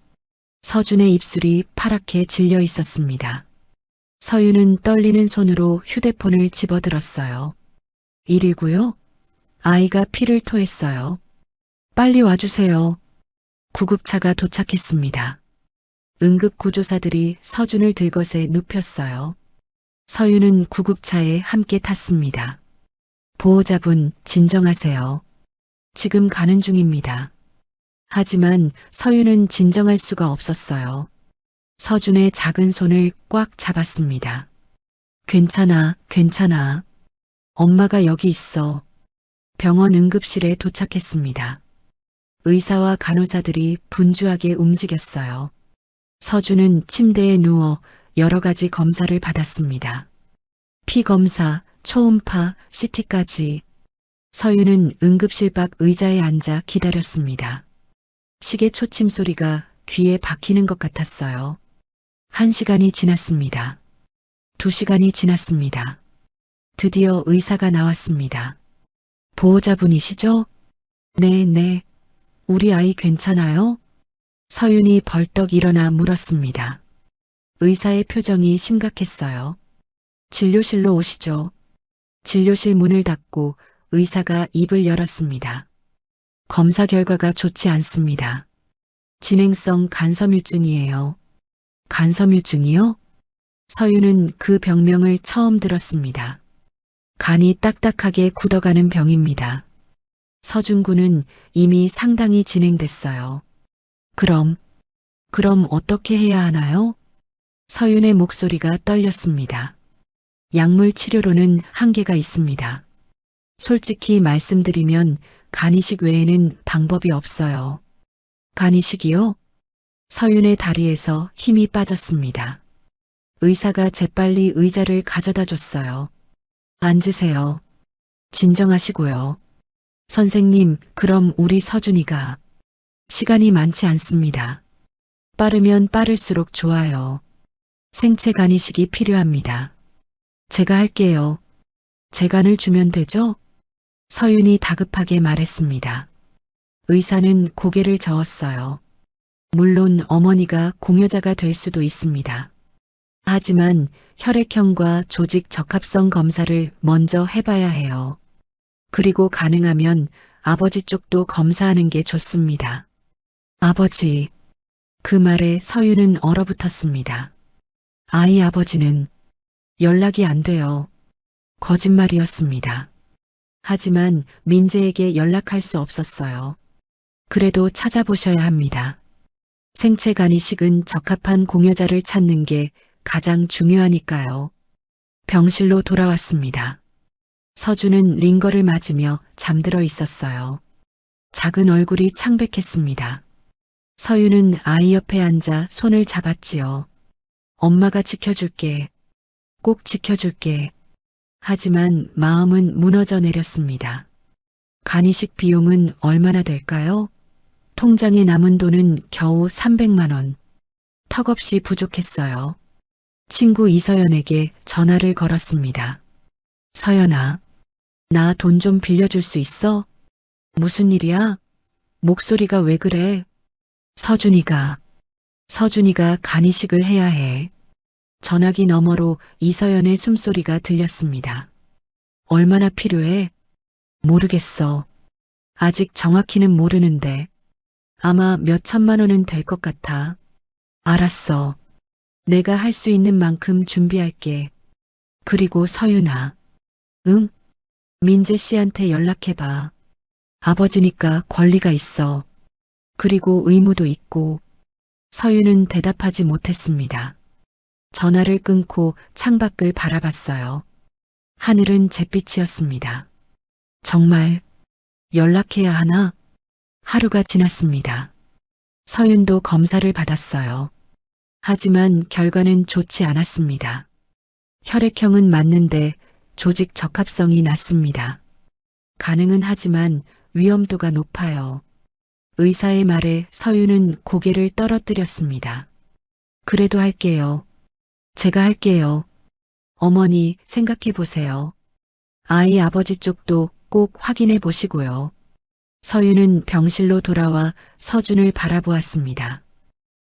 서준의 입술이 파랗게 질려 있었습니다. 서윤은 떨리는 손으로 휴대폰을 집어들었어요. 119요? 아이가 피를 토했어요. 빨리 와주세요. 구급차가 도착했습니다. 응급구조사들이 서준을 들것에 눕혔어요. 서윤은 구급차에 함께 탔습니다. 보호자분, 진정하세요. 지금 가는 중입니다. 하지만 서윤은 진정할 수가 없었어요. 서준의 작은 손을 꽉 잡았습니다. 괜찮아, 괜찮아. 엄마가 여기 있어. 병원 응급실에 도착했습니다. 의사와 간호사들이 분주하게 움직였어요. 서준은 침대에 누워 여러 가지 검사를 받았습니다. 피 검사, 초음파, CT까지. 서윤은 응급실 밖 의자에 앉아 기다렸습니다. 시계 초침 소리가 귀에 박히는 것 같았어요. 1시간이 지났습니다. 2시간이 지났습니다. 드디어 의사가 나왔습니다. 보호자분이시죠? 네. 우리 아이 괜찮아요? 서윤이 벌떡 일어나 물었습니다. 의사의 표정이 심각했어요. 진료실로 오시죠. 진료실 문을 닫고 의사가 입을 열었습니다. 검사 결과가 좋지 않습니다. 진행성 간섬유증이에요. 간섬유증이요? 서윤은 그 병명을 처음 들었습니다. 간이 딱딱하게 굳어가는 병입니다. 서준구는 이미 상당히 진행됐어요. 그럼 어떻게 해야 하나요? 서윤의 목소리가 떨렸습니다. 약물 치료로는 한계가 있습니다. 솔직히 말씀드리면 간이식 외에는 방법이 없어요. 간이식이요? 서윤의 다리에서 힘이 빠졌습니다. 의사가 재빨리 의자를 가져다 줬어요. 앉으세요. 진정하시고요. 선생님, 그럼 우리 서준이가 시간이 많지 않습니다. 빠르면 빠를수록 좋아요. 생체 간이식이 필요합니다. 제가 할게요. 제 간을 주면 되죠? 서윤이 다급하게 말했습니다. 의사는 고개를 저었어요. 물론 어머니가 공여자가 될 수도 있습니다. 하지만 혈액형과 조직 적합성 검사를 먼저 해봐야 해요. 그리고 가능하면 아버지 쪽도 검사하는 게 좋습니다. 아버지. 그 말에 서윤은 얼어붙었습니다. 아이 아버지는 연락이 안 돼요. 거짓말이었습니다. 하지만 민재에게 연락할 수 없었어요. 그래도 찾아보셔야 합니다. 생체 간이식은 적합한 공여자를 찾는 게 가장 중요하니까요. 병실로 돌아왔습니다. 서준은 링거를 맞으며 잠들어 있었어요. 작은 얼굴이 창백했습니다. 서윤은 아이 옆에 앉아 손을 잡았지요. 엄마가 지켜줄게. 꼭 지켜줄게. 하지만 마음은 무너져 내렸습니다. 간이식 비용은 얼마나 될까요? 통장에 남은 돈은 겨우 300만 원. 턱없이 부족했어요. 친구 이서연에게 전화를 걸었습니다. 서연아, 나 돈 좀 빌려줄 수 있어? 무슨 일이야? 목소리가 왜 그래? 서준이가 간이식을 해야 해. 전화기 너머로 이서연의 숨소리가 들렸습니다. 얼마나 필요해? 모르겠어. 아직 정확히는 모르는데 아마 몇 천만 원은 될 것 같아. 알았어. 내가 할 수 있는 만큼 준비할게. 그리고 서윤아. 응? 민재 씨한테 연락해봐. 아버지니까 권리가 있어. 그리고 의무도 있고. 서윤은 대답하지 못했습니다. 전화를 끊고 창밖을 바라봤어요. 하늘은 잿빛이었습니다. 정말 연락해야 하나? 하루가 지났습니다. 서윤도 검사를 받았어요. 하지만 결과는 좋지 않았습니다. 혈액형은 맞는데 조직 적합성이 낮습니다. 가능은 하지만 위험도가 높아요. 의사의 말에 서윤은 고개를 떨어뜨렸습니다. 그래도 할게요. 제가 할게요. 어머니 생각해 보세요. 아이 아버지 쪽도 꼭 확인해 보시고요. 서윤은 병실로 돌아와 서준을 바라보았습니다.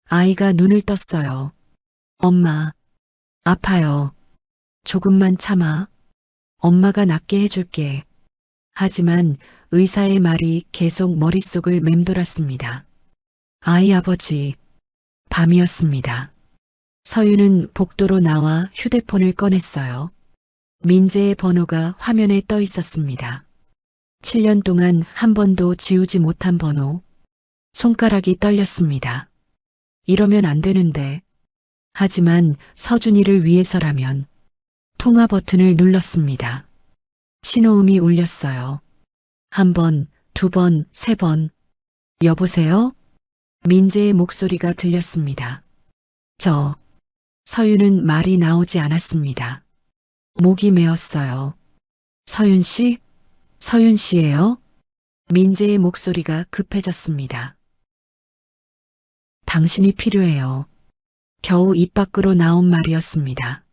아이가 눈을 떴어요. 엄마, 아파요. 조금만 참아. 엄마가 낫게 해줄게. 하지만 의사의 말이 계속 머릿속을 맴돌았습니다. 아이 아버지, 밤이었습니다. 서윤은 복도로 나와 휴대폰을 꺼냈어요. 민재의 번호가 화면에 떠 있었습니다. 7년 동안 한 번도 지우지 못한 번호. 손가락이 떨렸습니다. 이러면 안 되는데. 하지만 서준이를 위해서라면 통화 버튼을 눌렀습니다. 신호음이 울렸어요. 1번, 2번, 3번. 여보세요? 민재의 목소리가 들렸습니다. 서윤은 말이 나오지 않았습니다. 목이 메었어요. 서윤 씨? 서윤 씨예요? 민재의 목소리가 급해졌습니다. 당신이 필요해요. 겨우 입 밖으로 나온 말이었습니다.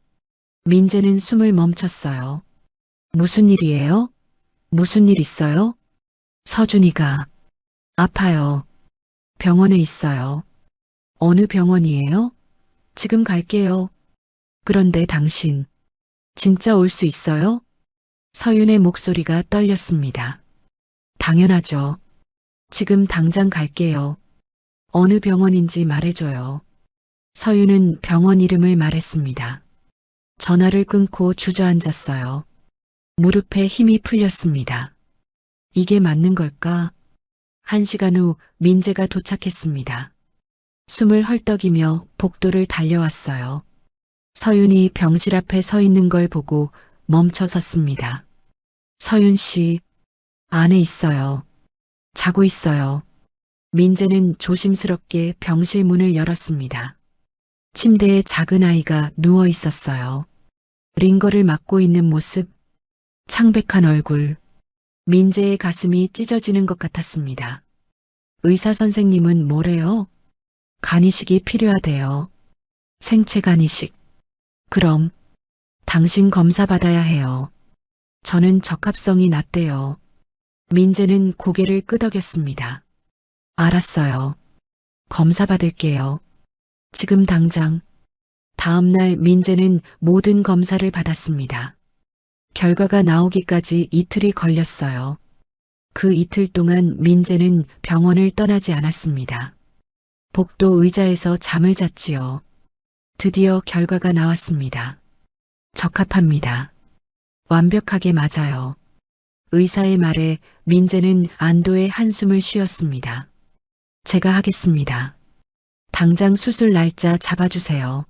민재는 숨을 멈췄어요. 무슨 일이에요? 무슨 일 있어요? 서준이가 아파요. 병원에 있어요. 어느 병원이에요? 지금 갈게요. 그런데 당신 진짜 올 수 있어요? 서윤의 목소리가 떨렸습니다. 당연하죠. 지금 당장 갈게요. 어느 병원인지 말해줘요. 서윤은 병원 이름을 말했습니다. 전화를 끊고 주저앉았어요. 무릎에 힘이 풀렸습니다. 이게 맞는 걸까? 1시간 후 민재가 도착했습니다. 숨을 헐떡이며 복도를 달려왔어요. 서윤이 병실 앞에 서 있는 걸 보고 멈춰 섰습니다. 서윤 씨, 안에 있어요. 자고 있어요. 민재는 조심스럽게 병실 문을 열었습니다. 침대에 작은 아이가 누워 있었어요. 링거를 맞고 있는 모습, 창백한 얼굴, 민재의 가슴이 찢어지는 것 같았습니다. 의사 선생님은 뭐래요? 간이식이 필요하대요. 생체 간이식. 그럼 당신 검사 받아야 해요. 저는 적합성이 낮대요. 민재는 고개를 끄덕였습니다. 알았어요. 검사 받을게요. 지금 당장. 다음 날 민재는 모든 검사를 받았습니다. 결과가 나오기까지 이틀이 걸렸어요. 그 이틀 동안 민재는 병원을 떠나지 않았습니다. 복도 의자에서 잠을 잤지요. 드디어 결과가 나왔습니다. 적합합니다. 완벽하게 맞아요. 의사의 말에 민재는 안도의 한숨을 쉬었습니다. 제가 하겠습니다. 당장 수술 날짜 잡아주세요.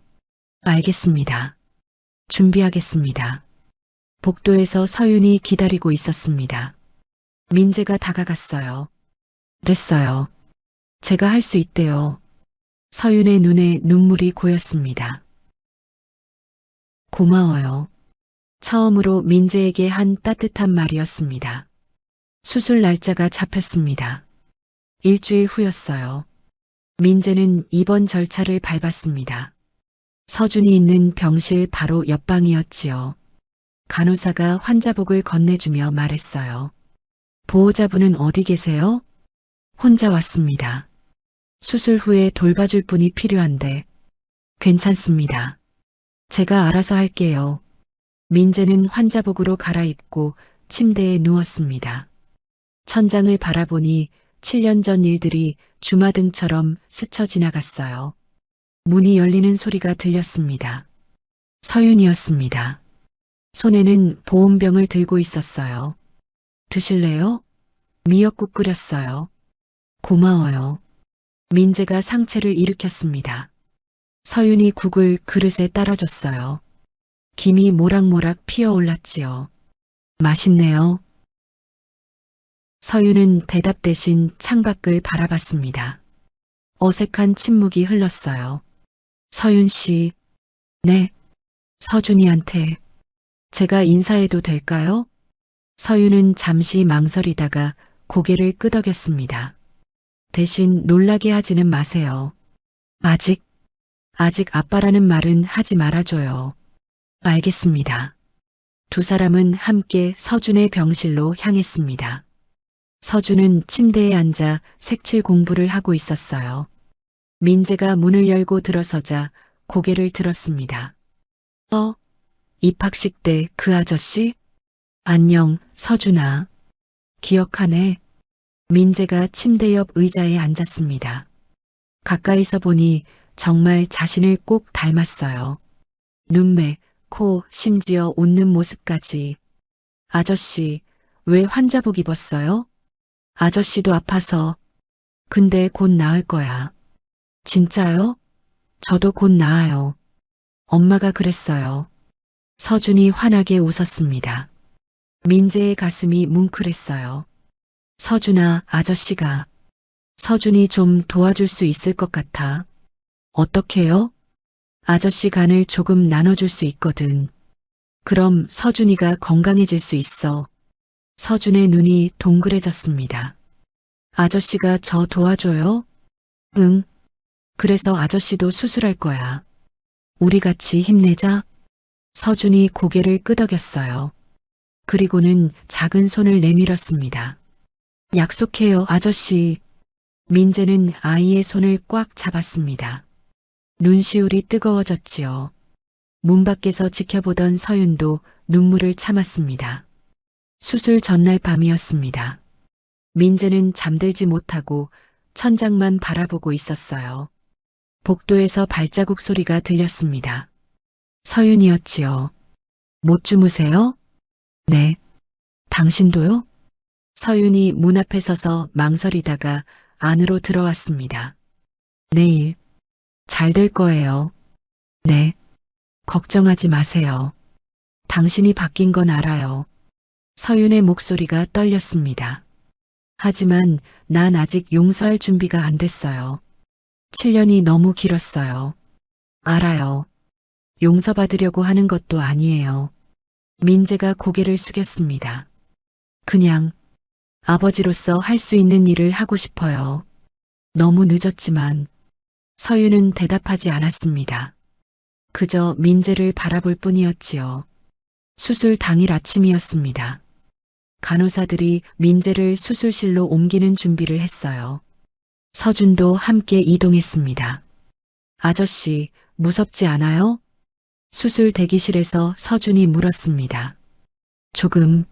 알겠습니다. 준비하겠습니다. 복도에서 서윤이 기다리고 있었습니다. 민재가 다가갔어요. 됐어요. 제가 할 수 있대요. 서윤의 눈에 눈물이 고였습니다. 고마워요. 처음으로 민재에게 한 따뜻한 말이었습니다. 수술 날짜가 잡혔습니다. 일주일 후였어요. 민재는 입원 절차를 밟았습니다. 서준이 있는 병실 바로 옆방이었지요. 간호사가 환자복을 건네주며 말했어요. 보호자분은 어디 계세요? 혼자 왔습니다. 수술 후에 돌봐줄 분이 필요한데. 괜찮습니다. 제가 알아서 할게요. 민재는 환자복으로 갈아입고 침대에 누웠습니다. 천장을 바라보니 7년 전 일들이 주마등처럼 스쳐 지나갔어요. 문이 열리는 소리가 들렸습니다. 서윤이었습니다. 손에는 보온병을 들고 있었어요. 드실래요? 미역국 끓였어요. 고마워요. 민재가 상체를 일으켰습니다. 서윤이 국을 그릇에 따라줬어요. 김이 모락모락 피어올랐지요. 맛있네요. 서윤은 대답 대신 창밖을 바라봤습니다. 어색한 침묵이 흘렀어요. 서윤 씨, 네, 서준이한테 제가 인사해도 될까요? 서윤은 잠시 망설이다가 고개를 끄덕였습니다. 대신 놀라게 하지는 마세요. 아직 아빠라는 말은 하지 말아줘요. 알겠습니다. 두 사람은 함께 서준의 병실로 향했습니다. 서준은 침대에 앉아 색칠 공부를 하고 있었어요. 민재가 문을 열고 들어서자 고개를 들었습니다. 입학식 때 그 아저씨? 안녕, 서준아. 기억하네. 민재가 침대 옆 의자에 앉았습니다. 가까이서 보니 정말 자신을 꼭 닮았어요. 눈매, 코, 심지어 웃는 모습까지. 아저씨, 왜 환자복 입었어요? 아저씨도 아파서. 근데 곧 나을 거야. 진짜요? 저도 곧 나아요. 엄마가 그랬어요. 서준이 환하게 웃었습니다. 민재의 가슴이 뭉클했어요. 서준아, 아저씨가. 서준이 좀 도와줄 수 있을 것 같아. 어떻게요? 아저씨 간을 조금 나눠줄 수 있거든. 그럼 서준이가 건강해질 수 있어. 서준의 눈이 동그래졌습니다. 아저씨가 저 도와줘요? 응. 그래서 아저씨도 수술할 거야. 우리 같이 힘내자. 서준이 고개를 끄덕였어요. 그리고는 작은 손을 내밀었습니다. 약속해요, 아저씨. 민재는 아이의 손을 꽉 잡았습니다. 눈시울이 뜨거워졌지요. 문 밖에서 지켜보던 서윤도 눈물을 참았습니다. 수술 전날 밤이었습니다. 민재는 잠들지 못하고 천장만 바라보고 있었어요. 복도에서 발자국 소리가 들렸습니다. 서윤이었지요. 못 주무세요? 네. 당신도요? 서윤이 문 앞에 서서 망설이다가 안으로 들어왔습니다. 내일 잘 될 거예요. 네. 걱정하지 마세요. 당신이 바뀐 건 알아요. 서윤의 목소리가 떨렸습니다. 하지만 난 아직 용서할 준비가 안 됐어요. 7년이 너무 길었어요. 알아요. 용서받으려고 하는 것도 아니에요. 민재가 고개를 숙였습니다. 그냥 아버지로서 할 수 있는 일을 하고 싶어요. 너무 늦었지만 서윤은 대답하지 않았습니다. 그저 민재를 바라볼 뿐이었지요. 수술 당일 아침이었습니다. 간호사들이 민재를 수술실로 옮기는 준비를 했어요. 서준도 함께 이동했습니다. 아저씨, 무섭지 않아요? 수술 대기실에서 서준이 물었습니다. 조금.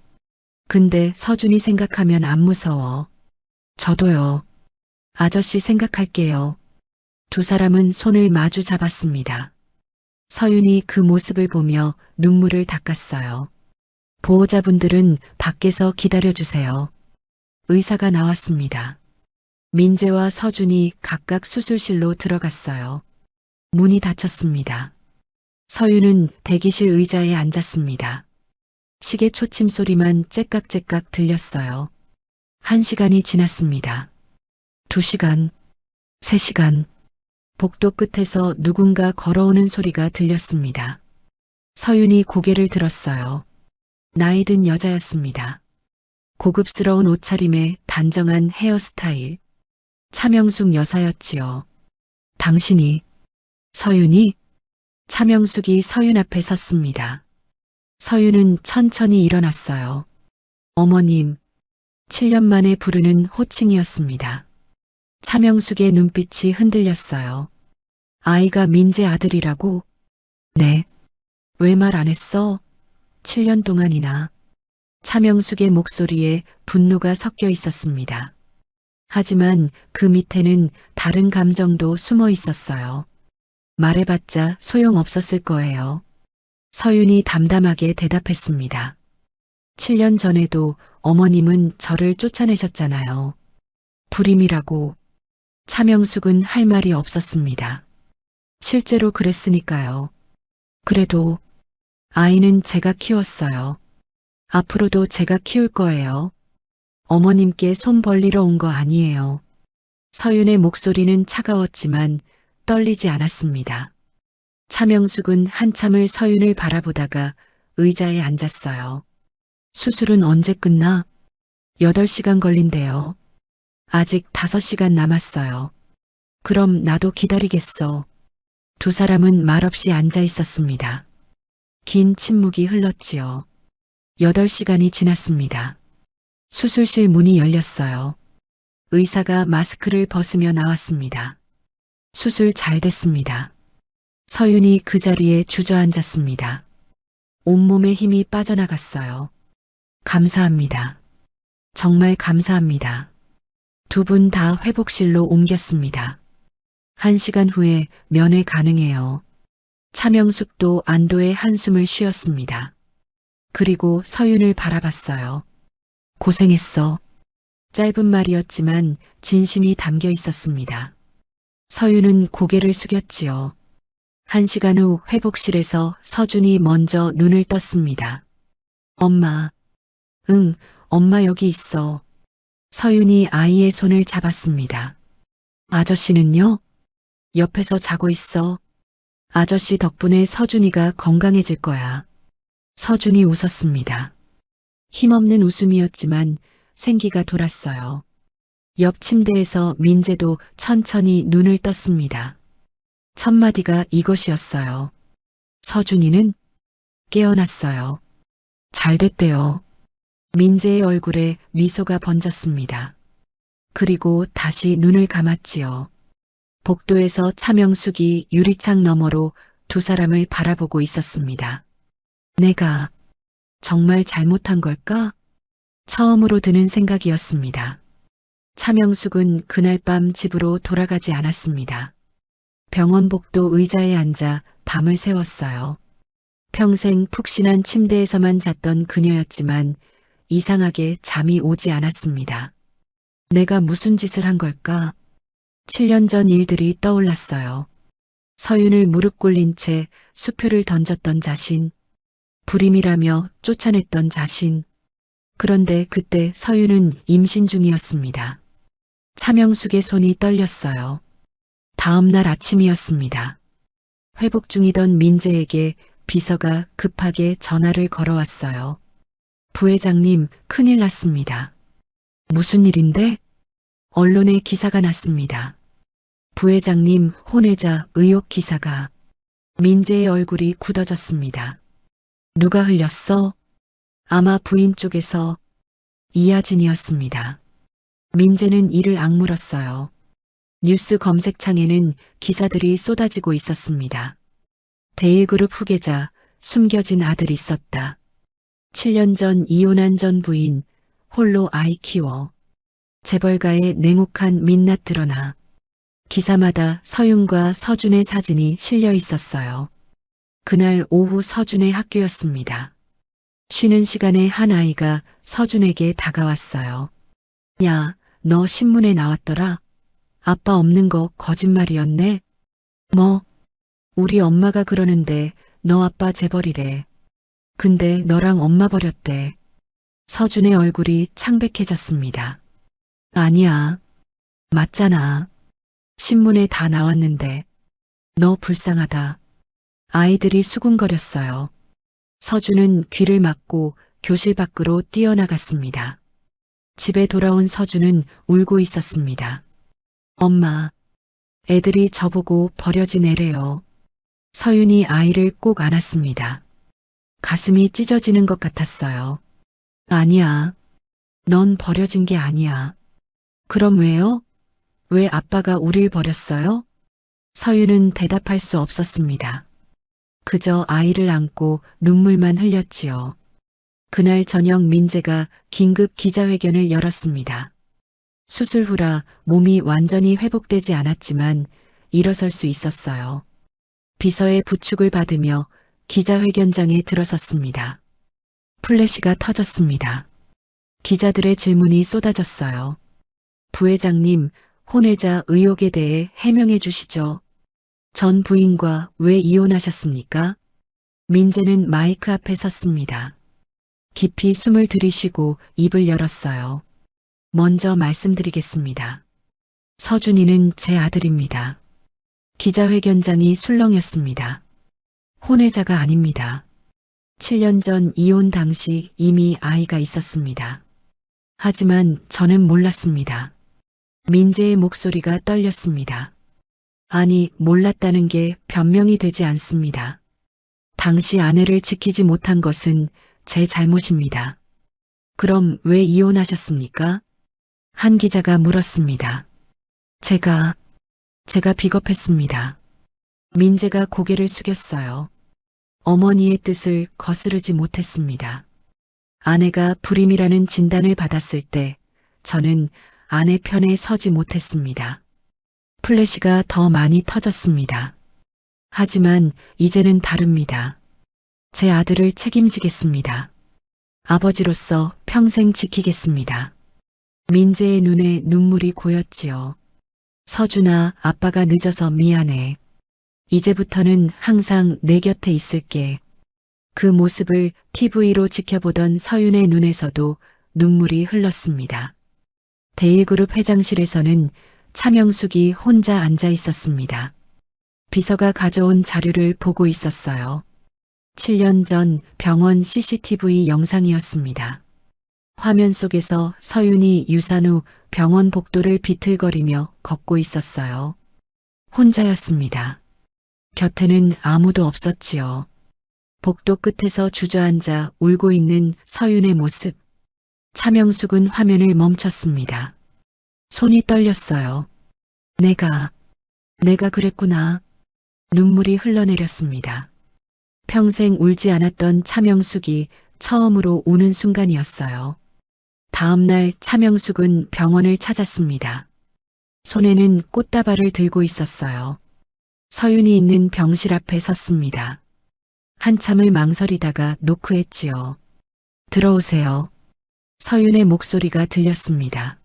근데 서준이 생각하면 안 무서워. 저도요. 아저씨 생각할게요. 두 사람은 손을 마주 잡았습니다. 서윤이 그 모습을 보며 눈물을 닦았어요. 보호자분들은 밖에서 기다려주세요. 의사가 나왔습니다. 민재와 서준이 각각 수술실로 들어갔어요. 문이 닫혔습니다. 서윤은 대기실 의자에 앉았습니다. 시계 초침 소리만 째깍째깍 들렸어요. 1시간이 지났습니다. 2시간, 3시간. 복도 끝에서 누군가 걸어오는 소리가 들렸습니다. 서윤이 고개를 들었어요. 나이 든 여자였습니다. 고급스러운 옷차림에 단정한 헤어스타일. 차명숙 여사였지요. 당신이, 서윤이? 차명숙이 서윤 앞에 섰습니다. 서윤은 천천히 일어났어요. 어머님, 7년 만에 부르는 호칭이었습니다. 차명숙의 눈빛이 흔들렸어요. 아이가 민재 아들이라고? 네. 왜 말 안 했어? 7년 동안이나. 차명숙의 목소리에 분노가 섞여 있었습니다. 하지만 그 밑에는 다른 감정도 숨어 있었어요. 말해봤자 소용없었을 거예요. 서윤이 담담하게 대답했습니다. 7년 전에도 어머님은 저를 쫓아내셨잖아요. 불임이라고. 차명숙은 할 말이 없었습니다. 실제로 그랬으니까요. 그래도 아이는 제가 키웠어요. 앞으로도 제가 키울 거예요. 어머님께 손 벌리러 온 거 아니에요. 서윤의 목소리는 차가웠지만 떨리지 않았습니다. 차명숙은 한참을 서윤을 바라보다가 의자에 앉았어요. 수술은 언제 끝나? 8시간 걸린대요. 아직 5시간 남았어요. 그럼 나도 기다리겠어. 두 사람은 말없이 앉아 있었습니다. 긴 침묵이 흘렀지요. 8시간이 지났습니다. 수술실 문이 열렸어요. 의사가 마스크를 벗으며 나왔습니다. 수술 잘 됐습니다. 서윤이 그 자리에 주저앉았습니다. 온몸에 힘이 빠져나갔어요. 감사합니다. 정말 감사합니다. 두 분 다 회복실로 옮겼습니다. 1시간 후에 면회 가능해요. 차명숙도 안도의 한숨을 쉬었습니다. 그리고 서윤을 바라봤어요. 고생했어. 짧은 말이었지만 진심이 담겨 있었습니다. 서윤은 고개를 숙였지요. 1시간 후 회복실에서 서준이 먼저 눈을 떴습니다. 엄마. 응, 엄마 여기 있어. 서윤이 아이의 손을 잡았습니다. 아저씨는요? 옆에서 자고 있어. 아저씨 덕분에 서준이가 건강해질 거야. 서준이 웃었습니다. 힘없는 웃음이었지만 생기가 돌았어요. 옆 침대에서 민재도 천천히 눈을 떴습니다. 첫 마디가 이것이었어요. 서준이는 깨어났어요. 잘 됐대요. 민재의 얼굴에 미소가 번졌습니다. 그리고 다시 눈을 감았지요. 복도에서 차명숙이 유리창 너머로 두 사람을 바라보고 있었습니다. 내가 정말 잘못한 걸까? 처음으로 드는 생각이었습니다. 차명숙은 그날 밤 집으로 돌아가지 않았습니다. 병원 복도 의자에 앉아 밤을 새웠어요. 평생 푹신한 침대에서만 잤던 그녀였지만 이상하게 잠이 오지 않았습니다. 내가 무슨 짓을 한 걸까? 7년 전 일들이 떠올랐어요. 서윤을 무릎 꿇린 채 수표를 던졌던 자신, 불임이라며 쫓아냈던 자신. 그런데 그때 서윤은 임신 중이었습니다. 차명숙의 손이 떨렸어요. 다음 날 아침이었습니다. 회복 중이던 민재에게 비서가 급하게 전화를 걸어왔어요. 부회장님, 큰일 났습니다. 무슨 일인데? 언론에 기사가 났습니다. 부회장님 혼외자 의혹 기사가. 민재의 얼굴이 굳어졌습니다. 누가 흘렸어? 아마 부인 쪽에서. 이하진이었습니다. 민재는 이를 악물었어요. 뉴스 검색창에는 기사들이 쏟아지고 있었습니다. 대일그룹 후계자, 숨겨진 아들 있었다. 7년 전 이혼한 전 부인, 홀로 아이 키워. 재벌가의 냉혹한 민낯 드러나. 기사마다 서윤과 서준의 사진이 실려 있었어요. 그날 오후 서준의 학교였습니다. 쉬는 시간에 한 아이가 서준에게 다가왔어요. 야, 너 신문에 나왔더라. 아빠 없는 거 거짓말이었네. 뭐? 우리 엄마가 그러는데 너 아빠 재벌이래. 근데 너랑 엄마 버렸대. 서준의 얼굴이 창백해졌습니다. 아니야. 맞잖아. 신문에 다 나왔는데. 너 불쌍하다. 아이들이 수군거렸어요. 서준은 귀를 막고 교실 밖으로 뛰어나갔습니다. 집에 돌아온 서준은 울고 있었습니다. 엄마, 애들이 저보고 버려진 애래요. 서윤이 아이를 꼭 안았습니다. 가슴이 찢어지는 것 같았어요. 아니야. 넌 버려진 게 아니야. 그럼 왜요? 왜 아빠가 우릴 버렸어요? 서윤은 대답할 수 없었습니다. 그저 아이를 안고 눈물만 흘렸지요. 그날 저녁 민재가 긴급 기자회견을 열었습니다. 수술 후라 몸이 완전히 회복되지 않았지만 일어설 수 있었어요. 비서의 부축을 받으며 기자회견장에 들어섰습니다. 플래시가 터졌습니다. 기자들의 질문이 쏟아졌어요. 부회장님, 혼외자 의혹에 대해 해명해 주시죠. 전 부인과 왜 이혼하셨습니까? 민재는 마이크 앞에 섰습니다. 깊이 숨을 들이쉬고 입을 열었어요. 먼저 말씀드리겠습니다. 서준이는 제 아들입니다. 기자회견장이 술렁였습니다. 혼외자가 아닙니다. 7년 전 이혼 당시 이미 아이가 있었습니다. 하지만 저는 몰랐습니다. 민재의 목소리가 떨렸습니다. 아니, 몰랐다는 게 변명이 되지 않습니다. 당시 아내를 지키지 못한 것은 제 잘못입니다. 그럼 왜 이혼하셨습니까? 한 기자가 물었습니다. 제가 비겁했습니다. 민재가 고개를 숙였어요. 어머니의 뜻을 거스르지 못했습니다. 아내가 불임이라는 진단을 받았을 때 저는 아내 편에 서지 못했습니다. 플래시가 더 많이 터졌습니다. 하지만 이제는 다릅니다. 제 아들을 책임지겠습니다. 아버지로서 평생 지키겠습니다. 민재의 눈에 눈물이 고였지요. 서준아, 아빠가 늦어서 미안해. 이제부터는 항상 내 곁에 있을게. 그 모습을 TV로 지켜보던 서윤의 눈에서도 눈물이 흘렀습니다. 대일그룹 회장실에서는 차명숙이 혼자 앉아 있었습니다. 비서가 가져온 자료를 보고 있었어요. 7년 전 병원 CCTV 영상이었습니다. 화면 속에서 서윤이 유산 후 병원 복도를 비틀거리며 걷고 있었어요. 혼자였습니다. 곁에는 아무도 없었지요. 복도 끝에서 주저앉아 울고 있는 서윤의 모습. 차명숙은 화면을 멈췄습니다. 손이 떨렸어요. 내가 그랬구나. 눈물이 흘러내렸습니다. 평생 울지 않았던 차명숙이 처음으로 우는 순간이었어요. 다음 날 차명숙은 병원을 찾았습니다. 손에는 꽃다발을 들고 있었어요. 서윤이 있는 병실 앞에 섰습니다. 한참을 망설이다가 노크했지요. 들어오세요. 서윤의 목소리가 들렸습니다.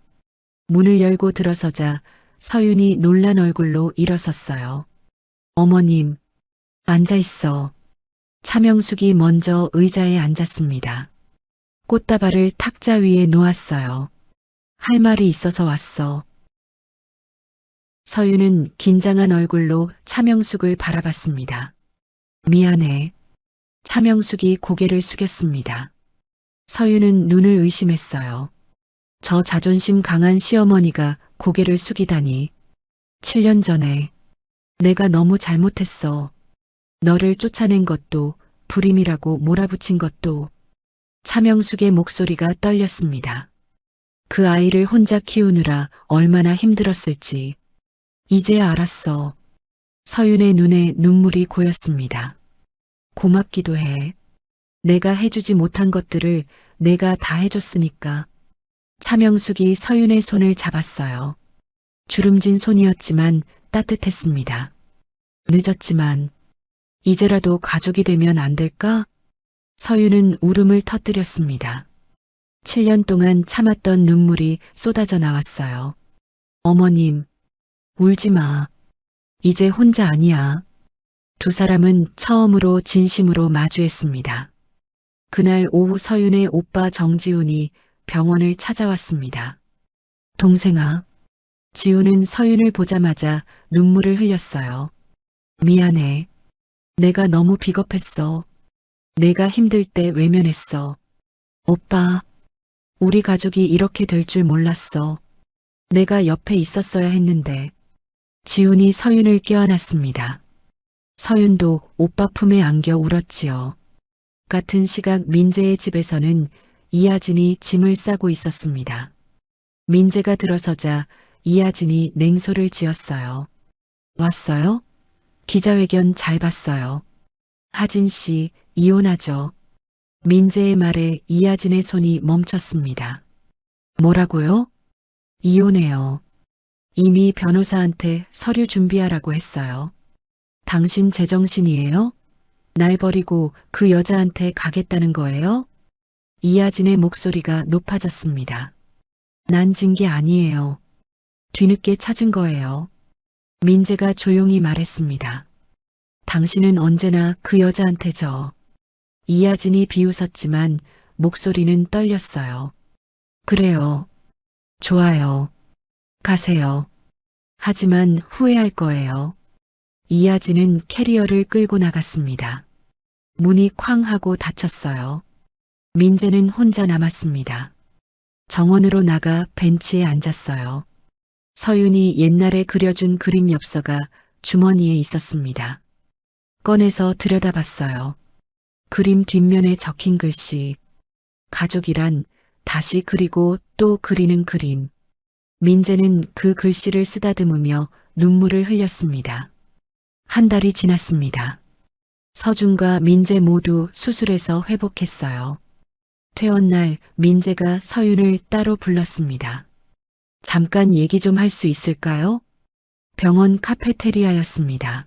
문을 열고 들어서자 서윤이 놀란 얼굴로 일어섰어요. 어머님, 앉아 있어. 차명숙이 먼저 의자에 앉았습니다. 꽃다발을 탁자 위에 놓았어요. 할 말이 있어서 왔어. 서윤은 긴장한 얼굴로 차명숙을 바라봤습니다. 미안해. 차명숙이 고개를 숙였습니다. 서윤은 눈을 의심했어요. 저 자존심 강한 시어머니가 고개를 숙이다니. 7년 전에 내가 너무 잘못했어. 너를 쫓아낸 것도 불임이라고 몰아붙인 것도. 차명숙의 목소리가 떨렸습니다. 그 아이를 혼자 키우느라 얼마나 힘들었을지. 이제야 알았어. 서윤의 눈에 눈물이 고였습니다. 고맙기도 해. 내가 해주지 못한 것들을 내가 다 해줬으니까. 차명숙이 서윤의 손을 잡았어요. 주름진 손이었지만 따뜻했습니다. 늦었지만 이제라도 가족이 되면 안 될까? 서윤은 울음을 터뜨렸습니다. 7년 동안 참았던 눈물이 쏟아져 나왔어요. 어머님, 울지 마. 이제 혼자 아니야. 두 사람은 처음으로 진심으로 마주했습니다. 그날 오후 서윤의 오빠 정지훈이 병원을 찾아왔습니다. 동생아. 지훈은 서윤을 보자마자 눈물을 흘렸어요. 미안해. 내가 너무 비겁했어. 내가 힘들 때 외면했어. 오빠, 우리 가족이 이렇게 될 줄 몰랐어. 내가 옆에 있었어야 했는데. 지훈이 서윤을 껴안았습니다. 서윤도 오빠 품에 안겨 울었지요. 같은 시각 민재의 집에서는 이하진이 짐을 싸고 있었습니다. 민재가 들어서자 이하진이 냉소를 지었어요. 왔어요? 기자회견 잘 봤어요. 하진 씨, 이혼하죠. 민재의 말에 이하진의 손이 멈췄습니다. 뭐라고요? 이혼해요. 이미 변호사한테 서류 준비하라고 했어요. 당신 제정신이에요? 날 버리고 그 여자한테 가겠다는 거예요? 이하진의 목소리가 높아졌습니다. 난 진 게 아니에요. 뒤늦게 찾은 거예요. 민재가 조용히 말했습니다. 당신은 언제나 그 여자한테 져. 이하진이 비웃었지만 목소리는 떨렸어요. 그래요. 좋아요. 가세요. 하지만 후회할 거예요. 이하진은 캐리어를 끌고 나갔습니다. 문이 쾅 하고 닫혔어요. 민재는 혼자 남았습니다. 정원으로 나가 벤치에 앉았어요. 서윤이 옛날에 그려준 그림 엽서가 주머니에 있었습니다. 꺼내서 들여다봤어요. 그림 뒷면에 적힌 글씨. 가족이란 다시 그리고 또 그리는 그림. 민재는 그 글씨를 쓰다듬으며 눈물을 흘렸습니다. 한 달이 지났습니다. 서준과 민재 모두 수술해서 회복했어요. 퇴원날 민재가 서윤을 따로 불렀습니다. 잠깐 얘기 좀 할 수 있을까요? 병원 카페테리아였습니다.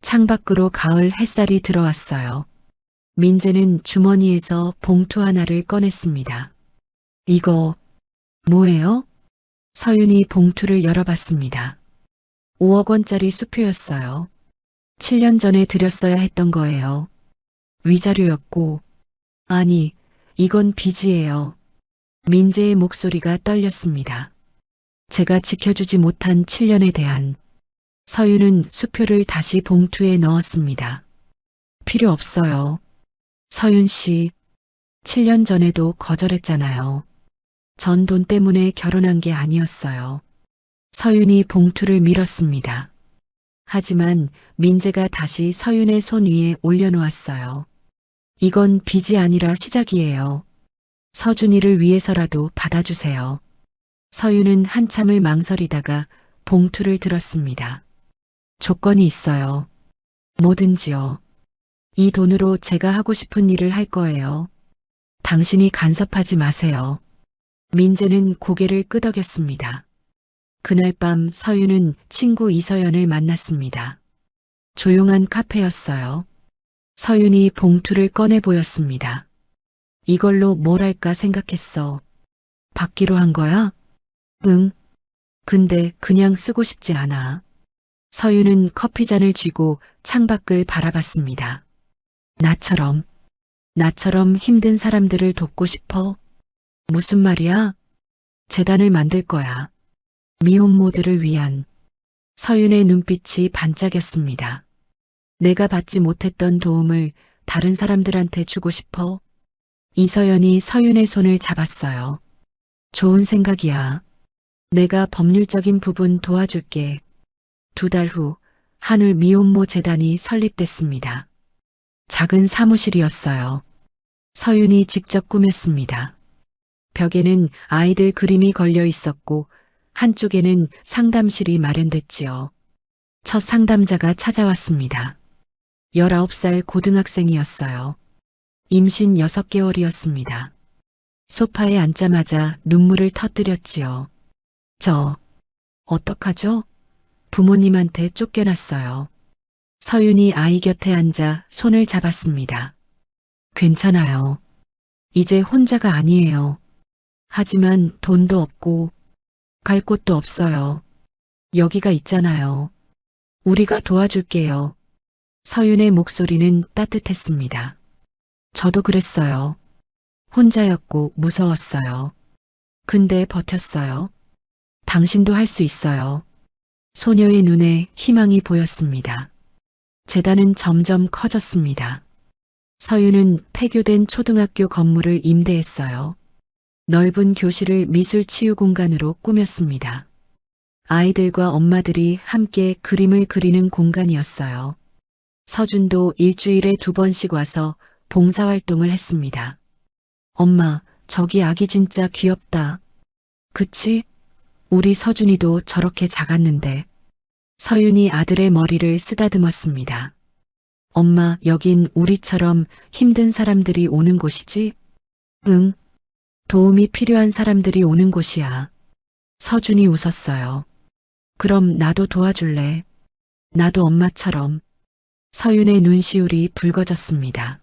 창밖으로 가을 햇살이 들어왔어요. 민재는 주머니에서 봉투 하나를 꺼냈습니다. 이거 뭐예요? 서윤이 봉투를 열어봤습니다. 5억 원짜리 수표였어요. 7년 전에 드렸어야 했던 거예요. 위자료였고, 아니, 이건 빚이에요. 민재의 목소리가 떨렸습니다. 제가 지켜주지 못한 7년에 대한. 서윤은 수표를 다시 봉투에 넣었습니다. 필요 없어요. 서윤 씨, 7년 전에도 거절했잖아요. 전 돈 때문에 결혼한 게 아니었어요. 서윤이 봉투를 밀었습니다. 하지만 민재가 다시 서윤의 손 위에 올려놓았어요. 이건 빚이 아니라 시작이에요. 서준이를 위해서라도 받아주세요. 서윤은 한참을 망설이다가 봉투를 들었습니다. 조건이 있어요. 뭐든지요. 이 돈으로 제가 하고 싶은 일을 할 거예요. 당신이 간섭하지 마세요. 민재는 고개를 끄덕였습니다. 그날 밤 서윤은 친구 이서연을 만났습니다. 조용한 카페였어요. 서윤이 봉투를 꺼내 보였습니다. 이걸로 뭘 할까 생각했어. 받기로 한 거야? 응. 근데 그냥 쓰고 싶지 않아. 서윤은 커피잔을 쥐고 창밖을 바라봤습니다. 나처럼 힘든 사람들을 돕고 싶어? 무슨 말이야? 재단을 만들 거야. 미혼모들을 위한. 서윤의 눈빛이 반짝였습니다. 내가 받지 못했던 도움을 다른 사람들한테 주고 싶어? 이서연이 서윤의 손을 잡았어요. 좋은 생각이야. 내가 법률적인 부분 도와줄게. 2달 후 한울 미혼모 재단이 설립됐습니다. 작은 사무실이었어요. 서윤이 직접 꾸몄습니다. 벽에는 아이들 그림이 걸려 있었고 한쪽에는 상담실이 마련됐지요. 첫 상담자가 찾아왔습니다. 19살 고등학생이었어요. 임신 6개월이었습니다. 소파에 앉자마자 눈물을 터뜨렸지요. 어떡하죠? 부모님한테 쫓겨났어요. 서윤이 아이 곁에 앉아 손을 잡았습니다. 괜찮아요. 이제 혼자가 아니에요. 하지만 돈도 없고 갈 곳도 없어요. 여기가 있잖아요. 우리가 도와줄게요. 서윤의 목소리는 따뜻했습니다. 저도 그랬어요. 혼자였고 무서웠어요. 근데 버텼어요. 당신도 할 수 있어요. 소녀의 눈에 희망이 보였습니다. 재단은 점점 커졌습니다. 서윤은 폐교된 초등학교 건물을 임대했어요. 넓은 교실을 미술 치유 공간으로 꾸몄습니다. 아이들과 엄마들이 함께 그림을 그리는 공간이었어요. 서준도 일주일에 2번씩 와서 봉사활동을 했습니다. 엄마, 저기 아기 진짜 귀엽다. 그치? 우리 서준이도 저렇게 작았는데. 서윤이 아들의 머리를 쓰다듬었습니다. 엄마, 여긴 우리처럼 힘든 사람들이 오는 곳이지? 응. 도움이 필요한 사람들이 오는 곳이야. 서준이 웃었어요. 그럼 나도 도와줄래? 나도 엄마처럼. 서윤의 눈시울이 붉어졌습니다.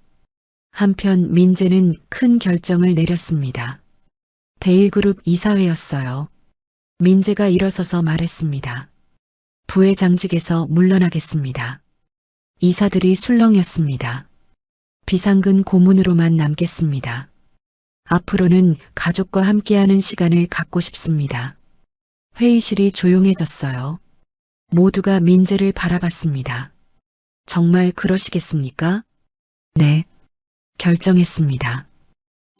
한편 민재는 큰 결정을 내렸습니다. 대일그룹 이사회였어요. 민재가 일어서서 말했습니다. 부회장직에서 물러나겠습니다. 이사들이 술렁였습니다. 비상근 고문으로만 남겠습니다. 앞으로는 가족과 함께하는 시간을 갖고 싶습니다. 회의실이 조용해졌어요. 모두가 민재를 바라봤습니다. 정말 그러시겠습니까? 네. 결정했습니다.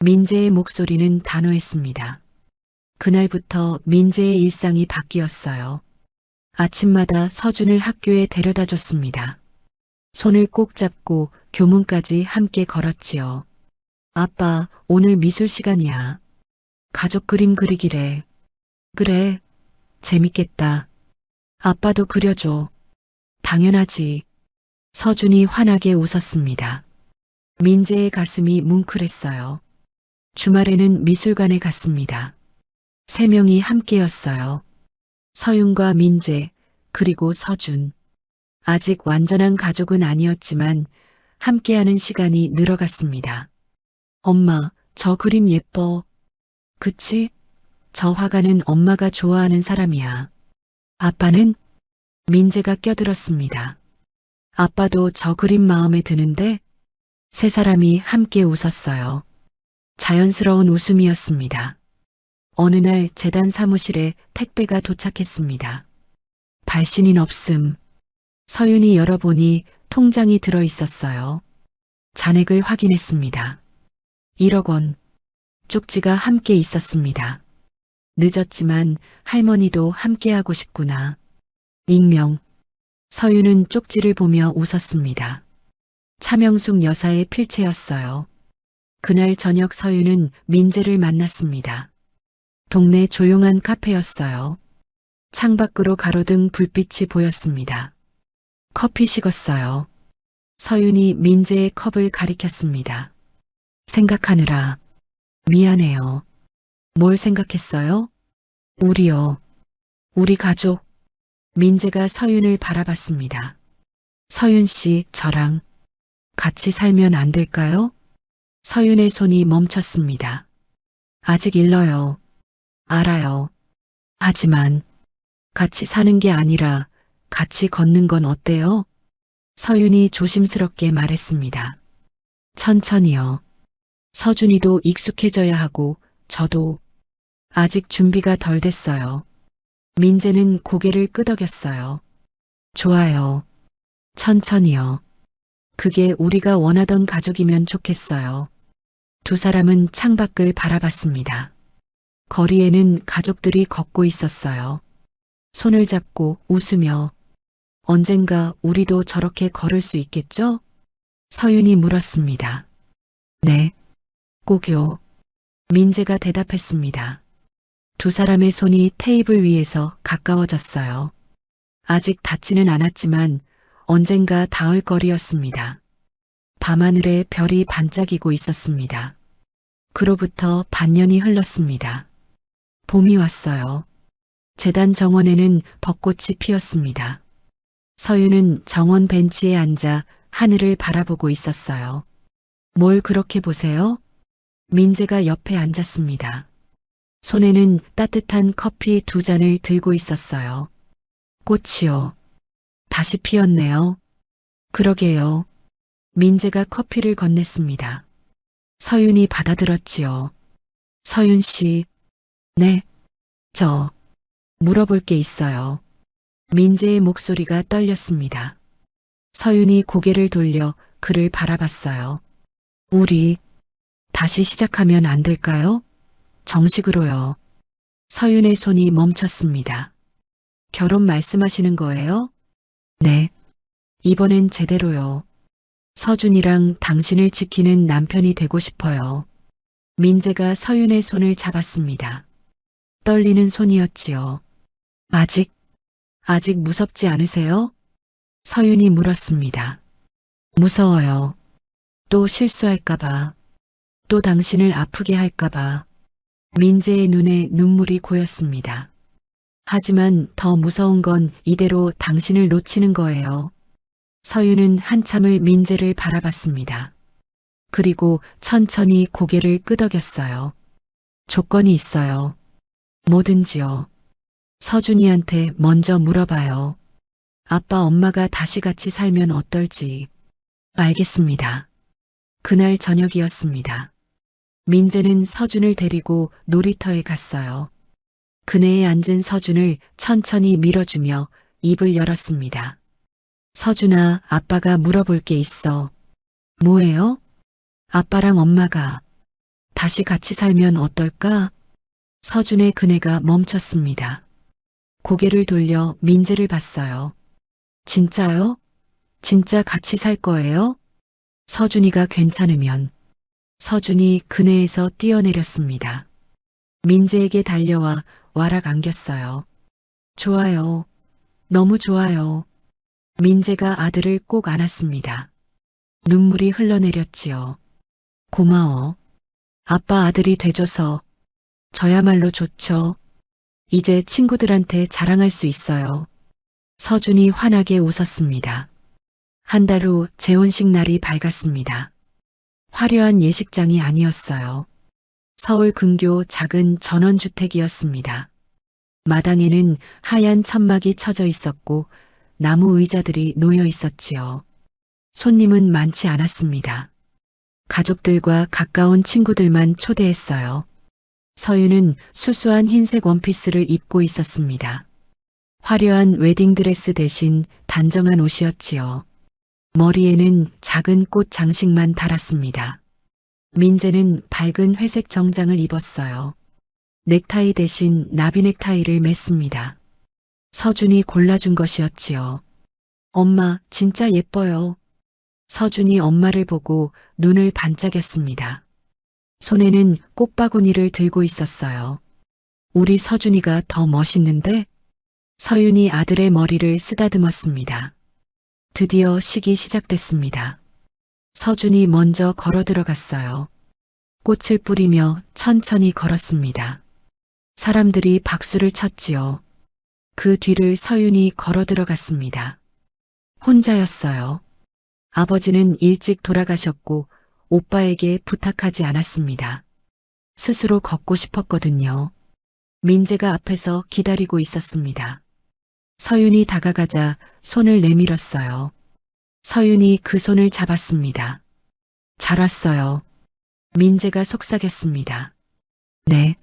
민재의 목소리는 단호했습니다. 그날부터 민재의 일상이 바뀌었어요. 아침마다 서준을 학교에 데려다 줬습니다. 손을 꼭 잡고 교문까지 함께 걸었지요. 아빠, 오늘 미술 시간이야. 가족 그림 그리기래. 그래, 재밌겠다. 아빠도 그려줘. 당연하지. 서준이 환하게 웃었습니다. 민재의 가슴이 뭉클했어요. 주말에는 미술관에 갔습니다. 3명이 함께였어요. 서윤과 민재, 그리고 서준. 아직 완전한 가족은 아니었지만 함께하는 시간이 늘어갔습니다. 엄마, 저 그림 예뻐. 그치? 저 화가는 엄마가 좋아하는 사람이야. 아빠는? 민재가 껴들었습니다. 아빠도 저 그림 마음에 드는데? 3사람이 함께 웃었어요. 자연스러운 웃음이었습니다. 어느 날 재단 사무실에 택배가 도착했습니다. 발신인 없음. 서윤이 열어보니 통장이 들어 있었어요. 잔액을 확인했습니다. 1억 원. 쪽지가 함께 있었습니다. 늦었지만 할머니도 함께하고 싶구나. 익명. 서윤은 쪽지를 보며 웃었습니다. 차명숙 여사의 필체였어요. 그날 저녁 서윤은 민재를 만났습니다. 동네 조용한 카페였어요. 창밖으로 가로등 불빛이 보였습니다. 커피 식었어요. 서윤이 민재의 컵을 가리켰습니다. 생각하느라 미안해요. 뭘 생각했어요? 우리요. 우리 가족. 민재가 서윤을 바라봤습니다. 서윤 씨, 저랑 같이 살면 안 될까요? 서윤의 손이 멈췄습니다. 아직 일러요. 알아요. 하지만 같이 사는 게 아니라 같이 걷는 건 어때요? 서윤이 조심스럽게 말했습니다. 천천히요. 서준이도 익숙해져야 하고 저도 아직 준비가 덜 됐어요. 민재는 고개를 끄덕였어요. 좋아요. 천천히요. 그게 우리가 원하던 가족이면 좋겠어요. 두 사람은 창밖을 바라봤습니다. 거리에는 가족들이 걷고 있었어요. 손을 잡고 웃으며 언젠가 우리도 저렇게 걸을 수 있겠죠? 서윤이 물었습니다. 네, 꼭요. 민재가 대답했습니다. 두 사람의 손이 테이블 위에서 가까워졌어요. 아직 닿지는 않았지만 언젠가 닿을 거리였습니다. 밤하늘에 별이 반짝이고 있었습니다. 그로부터 반년이 흘렀습니다. 봄이 왔어요. 재단 정원에는 벚꽃이 피었습니다. 서윤은 정원 벤치에 앉아 하늘을 바라보고 있었어요. 뭘 그렇게 보세요? 민재가 옆에 앉았습니다. 손에는 따뜻한 커피 2잔을 들고 있었어요. 꽃이요. 다시 피었네요. 그러게요. 민재가 커피를 건넸습니다. 서윤이 받아들었지요. 서윤 씨. 네. 저 물어볼 게 있어요. 민재의 목소리가 떨렸습니다. 서윤이 고개를 돌려 그를 바라봤어요. 우리 다시 시작하면 안 될까요? 정식으로요. 서윤의 손이 멈췄습니다. 결혼 말씀하시는 거예요? 네. 이번엔 제대로요. 서준이랑 당신을 지키는 남편이 되고 싶어요. 민재가 서윤의 손을 잡았습니다. 떨리는 손이었지요. 아직 무섭지 않으세요? 서윤이 물었습니다. 무서워요. 또 실수할까봐. 또 당신을 아프게 할까봐. 민재의 눈에 눈물이 고였습니다. 하지만 더 무서운 건 이대로 당신을 놓치는 거예요. 서윤은 한참을 민재를 바라봤습니다. 그리고 천천히 고개를 끄덕였어요. 조건이 있어요. 뭐든지요. 서준이한테 먼저 물어봐요. 아빠 엄마가 다시 같이 살면 어떨지. 알겠습니다. 그날 저녁이었습니다. 민재는 서준을 데리고 놀이터에 갔어요. 그네에 앉은 서준을 천천히 밀어주며 입을 열었습니다. 서준아, 아빠가 물어볼 게 있어. 뭐예요? 아빠랑 엄마가 다시 같이 살면 어떨까? 서준의 그네가 멈췄습니다. 고개를 돌려 민재를 봤어요. 진짜요? 진짜 같이 살 거예요? 서준이가 괜찮으면. 서준이 그네에서 뛰어내렸습니다. 민재에게 달려와 와락 안겼어요. 좋아요. 너무 좋아요. 민재가 아들을 꼭 안았습니다. 눈물이 흘러내렸지요. 고마워. 아빠 아들이 돼줘서 저야말로 좋죠. 이제 친구들한테 자랑할 수 있어요. 서준이 환하게 웃었습니다. 한 달 후 재혼식 날이 밝았습니다. 화려한 예식장이 아니었어요. 서울 근교 작은 전원주택이었습니다. 마당에는 하얀 천막이 쳐져 있었고 나무 의자들이 놓여 있었지요. 손님은 많지 않았습니다. 가족들과 가까운 친구들만 초대했어요. 서윤은 수수한 흰색 원피스를 입고 있었습니다. 화려한 웨딩드레스 대신 단정한 옷이었지요. 머리에는 작은 꽃 장식만 달았습니다. 민재는 밝은 회색 정장을 입었어요. 넥타이 대신 나비 넥타이를 맸습니다. 서준이 골라준 것이었지요. 엄마, 진짜 예뻐요. 서준이 엄마를 보고 눈을 반짝였습니다. 손에는 꽃바구니를 들고 있었어요. 우리 서준이가 더 멋있는데? 서윤이 아들의 머리를 쓰다듬었습니다. 드디어 식이 시작됐습니다. 서준이 먼저 걸어 들어갔어요. 꽃을 뿌리며 천천히 걸었습니다. 사람들이 박수를 쳤지요. 그 뒤를 서윤이 걸어 들어갔습니다. 혼자였어요. 아버지는 일찍 돌아가셨고 오빠에게 부탁하지 않았습니다. 스스로 걷고 싶었거든요. 민재가 앞에서 기다리고 있었습니다. 서윤이 다가가자 손을 내밀었어요. 서윤이 그 손을 잡았습니다. 잘 왔어요. 민재가 속삭였습니다. 네.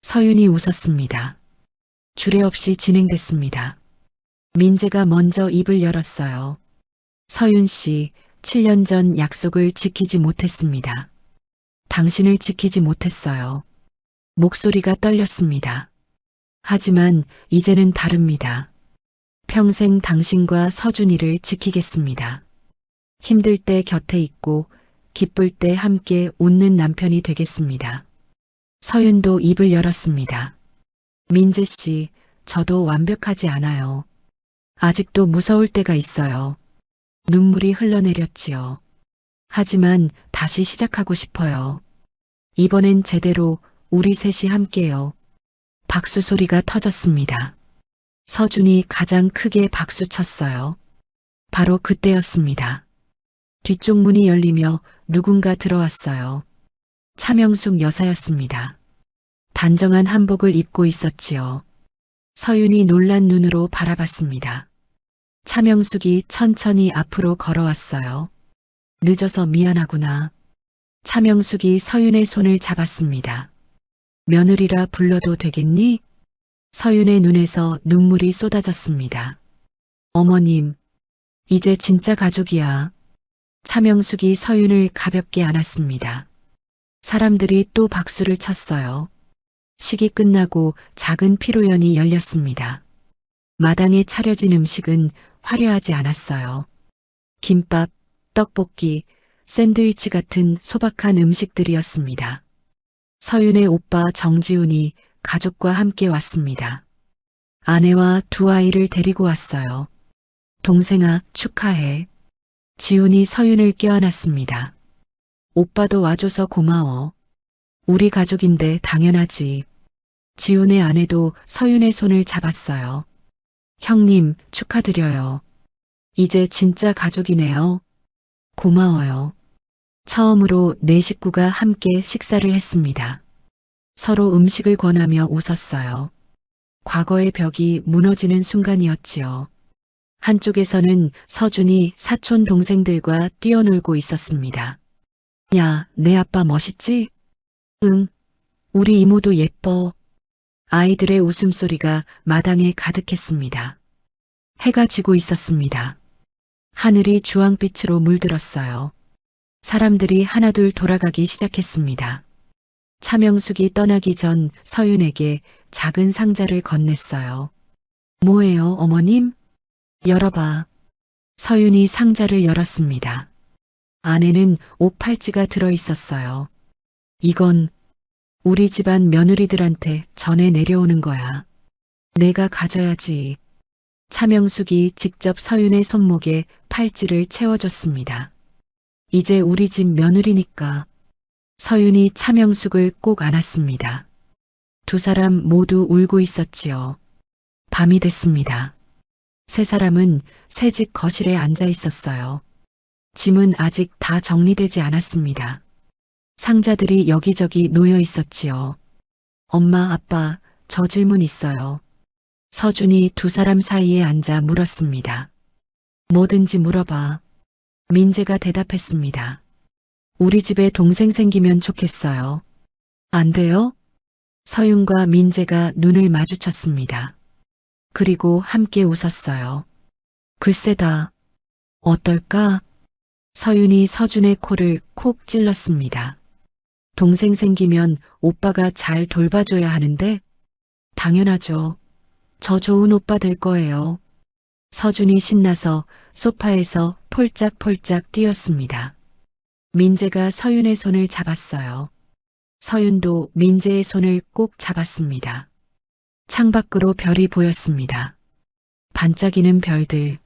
서윤이 웃었습니다. 주례없이 진행됐습니다. 민재가 먼저 입을 열었어요. 서윤 씨, 7년 전 약속을 지키지 못했습니다. 당신을 지키지 못했어요. 목소리가 떨렸습니다. 하지만 이제는 다릅니다. 평생 당신과 서준이를 지키겠습니다. 힘들 때 곁에 있고 기쁠 때 함께 웃는 남편이 되겠습니다. 서윤도 입을 열었습니다. 민재 씨, 저도 완벽하지 않아요. 아직도 무서울 때가 있어요. 눈물이 흘러내렸지요. 하지만 다시 시작하고 싶어요. 이번엔 제대로 우리 셋이 함께요. 박수 소리가 터졌습니다. 서준이 가장 크게 박수 쳤어요. 바로 그때였습니다. 뒤쪽 문이 열리며 누군가 들어왔어요. 차명숙 여사였습니다. 단정한 한복을 입고 있었지요. 서윤이 놀란 눈으로 바라봤습니다. 차명숙이 천천히 앞으로 걸어왔어요. 늦어서 미안하구나. 차명숙이 서윤의 손을 잡았습니다. 며느리라 불러도 되겠니? 서윤의 눈에서 눈물이 쏟아졌습니다. 어머님, 이제 진짜 가족이야. 차명숙이 서윤을 가볍게 안았습니다. 사람들이 또 박수를 쳤어요. 식이 끝나고 작은 피로연이 열렸습니다. 마당에 차려진 음식은 화려하지 않았어요. 김밥, 떡볶이, 샌드위치 같은 소박한 음식들이었습니다. 서윤의 오빠 정지훈이 가족과 함께 왔습니다. 아내와 두 아이를 데리고 왔어요. 동생아, 축하해. 지훈이 서윤을 껴안았습니다. 오빠도 와줘서 고마워. 우리 가족인데 당연하지. 지훈의 아내도 서윤의 손을 잡았어요. 형님, 축하드려요. 이제 진짜 가족이네요. 고마워요. 처음으로 네 식구가 함께 식사를 했습니다. 서로 음식을 권하며 웃었어요. 과거의 벽이 무너지는 순간이었지요. 한쪽에서는 서준이 사촌 동생들과 뛰어놀고 있었습니다. 야, 내 아빠 멋있지? 응, 우리 이모도 예뻐. 아이들의 웃음소리가 마당에 가득했습니다. 해가 지고 있었습니다. 하늘이 주황빛으로 물들었어요. 사람들이 하나둘 돌아가기 시작했습니다. 차명숙이 떠나기 전 서윤에게 작은 상자를 건넸어요. 뭐예요, 어머님? 열어봐. 서윤이 상자를 열었습니다. 안에는 옷 팔찌가 들어 있었어요. 이건 우리 집안 며느리들한테 전해 내려오는 거야. 내가 가져야지. 차명숙이 직접 서윤의 손목에 팔찌를 채워줬습니다. 이제 우리 집 며느리니까. 서윤이 차명숙을 꼭 안았습니다. 두 사람 모두 울고 있었지요. 밤이 됐습니다. 세 사람은 새 집 거실에 앉아 있었어요. 짐은 아직 다 정리되지 않았습니다. 상자들이 여기저기 놓여 있었지요. 엄마, 아빠, 저 질문 있어요. 서준이 두 사람 사이에 앉아 물었습니다. 뭐든지 물어봐. 민재가 대답했습니다. 우리 집에 동생 생기면 좋겠어요. 안 돼요? 서윤과 민재가 눈을 마주쳤습니다. 그리고 함께 웃었어요. 글쎄다. 어떨까? 서윤이 서준의 코를 콕 찔렀습니다. 동생 생기면 오빠가 잘 돌봐줘야 하는데? 당연하죠. 저 좋은 오빠 될 거예요. 서준이 신나서 소파에서 폴짝폴짝 뛰었습니다. 민재가 서윤의 손을 잡았어요. 서윤도 민재의 손을 꼭 잡았습니다. 창밖으로 별이 보였습니다. 반짝이는 별들.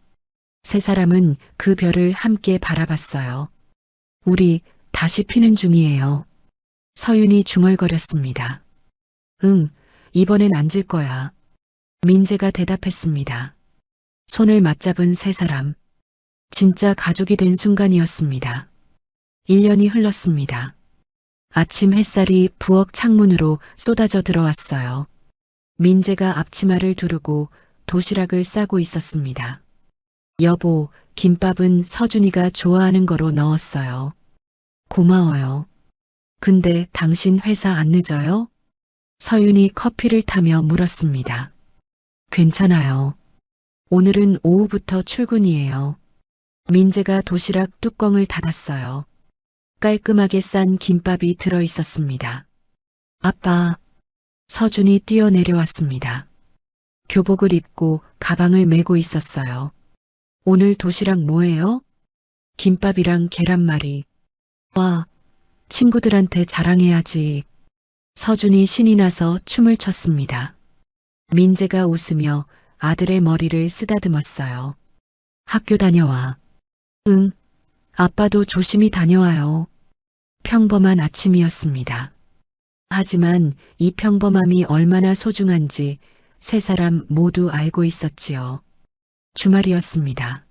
세 사람은 그 별을 함께 바라봤어요. 우리 다시 피는 중이에요. 서윤이 중얼거렸습니다. 응, 이번엔 안 질 거야. 민재가 대답했습니다. 손을 맞잡은 세 사람. 진짜 가족이 된 순간이었습니다. 1년이 흘렀습니다. 아침 햇살이 부엌 창문으로 쏟아져 들어왔어요. 민재가 앞치마를 두르고 도시락을 싸고 있었습니다. 여보, 김밥은 서준이가 좋아하는 거로 넣었어요. 고마워요. 근데 당신 회사 안 늦어요? 서윤이 커피를 타며 물었습니다. 괜찮아요. 오늘은 오후부터 출근이에요. 민재가 도시락 뚜껑을 닫았어요. 깔끔하게 싼 김밥이 들어 있었습니다. 아빠, 서준이 뛰어내려왔습니다. 교복을 입고 가방을 메고 있었어요. 오늘 도시락 뭐예요? 김밥이랑 계란말이. 와, 친구들한테 자랑해야지. 서준이 신이 나서 춤을 췄습니다. 민재가 웃으며 아들의 머리를 쓰다듬었어요. 학교 다녀와. 응, 아빠도 조심히 다녀와요. 평범한 아침이었습니다. 하지만 이 평범함이 얼마나 소중한지 세 사람 모두 알고 있었지요. 주말이었습니다.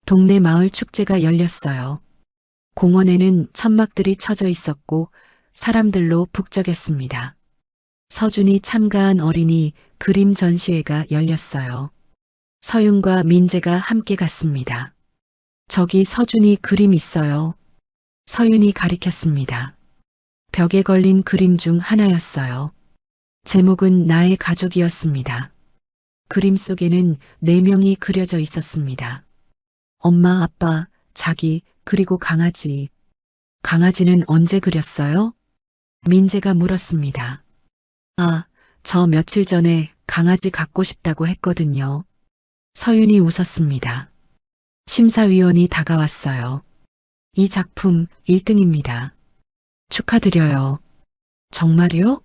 동네 마을 축제가 열렸어요. 공원에는 천막들이 쳐져 있었고 사람들로 북적였습니다. 서준이 참가한 어린이 그림 전시회가 열렸어요. 서윤과 민재가 함께 갔습니다. 저기 서준이 그림 있어요. 서윤이 가리켰습니다. 벽에 걸린 그림 중 하나였어요. 제목은 나의 가족이었습니다. 그림 속에는 4명이 그려져 있었습니다. 엄마, 아빠, 자기, 그리고 강아지. 강아지는 언제 그렸어요? 민재가 물었습니다. 아, 저 며칠 전에 강아지 갖고 싶다고 했거든요. 서윤이 웃었습니다. 심사위원이 다가왔어요. 이 작품 1등입니다. 축하드려요. 정말요?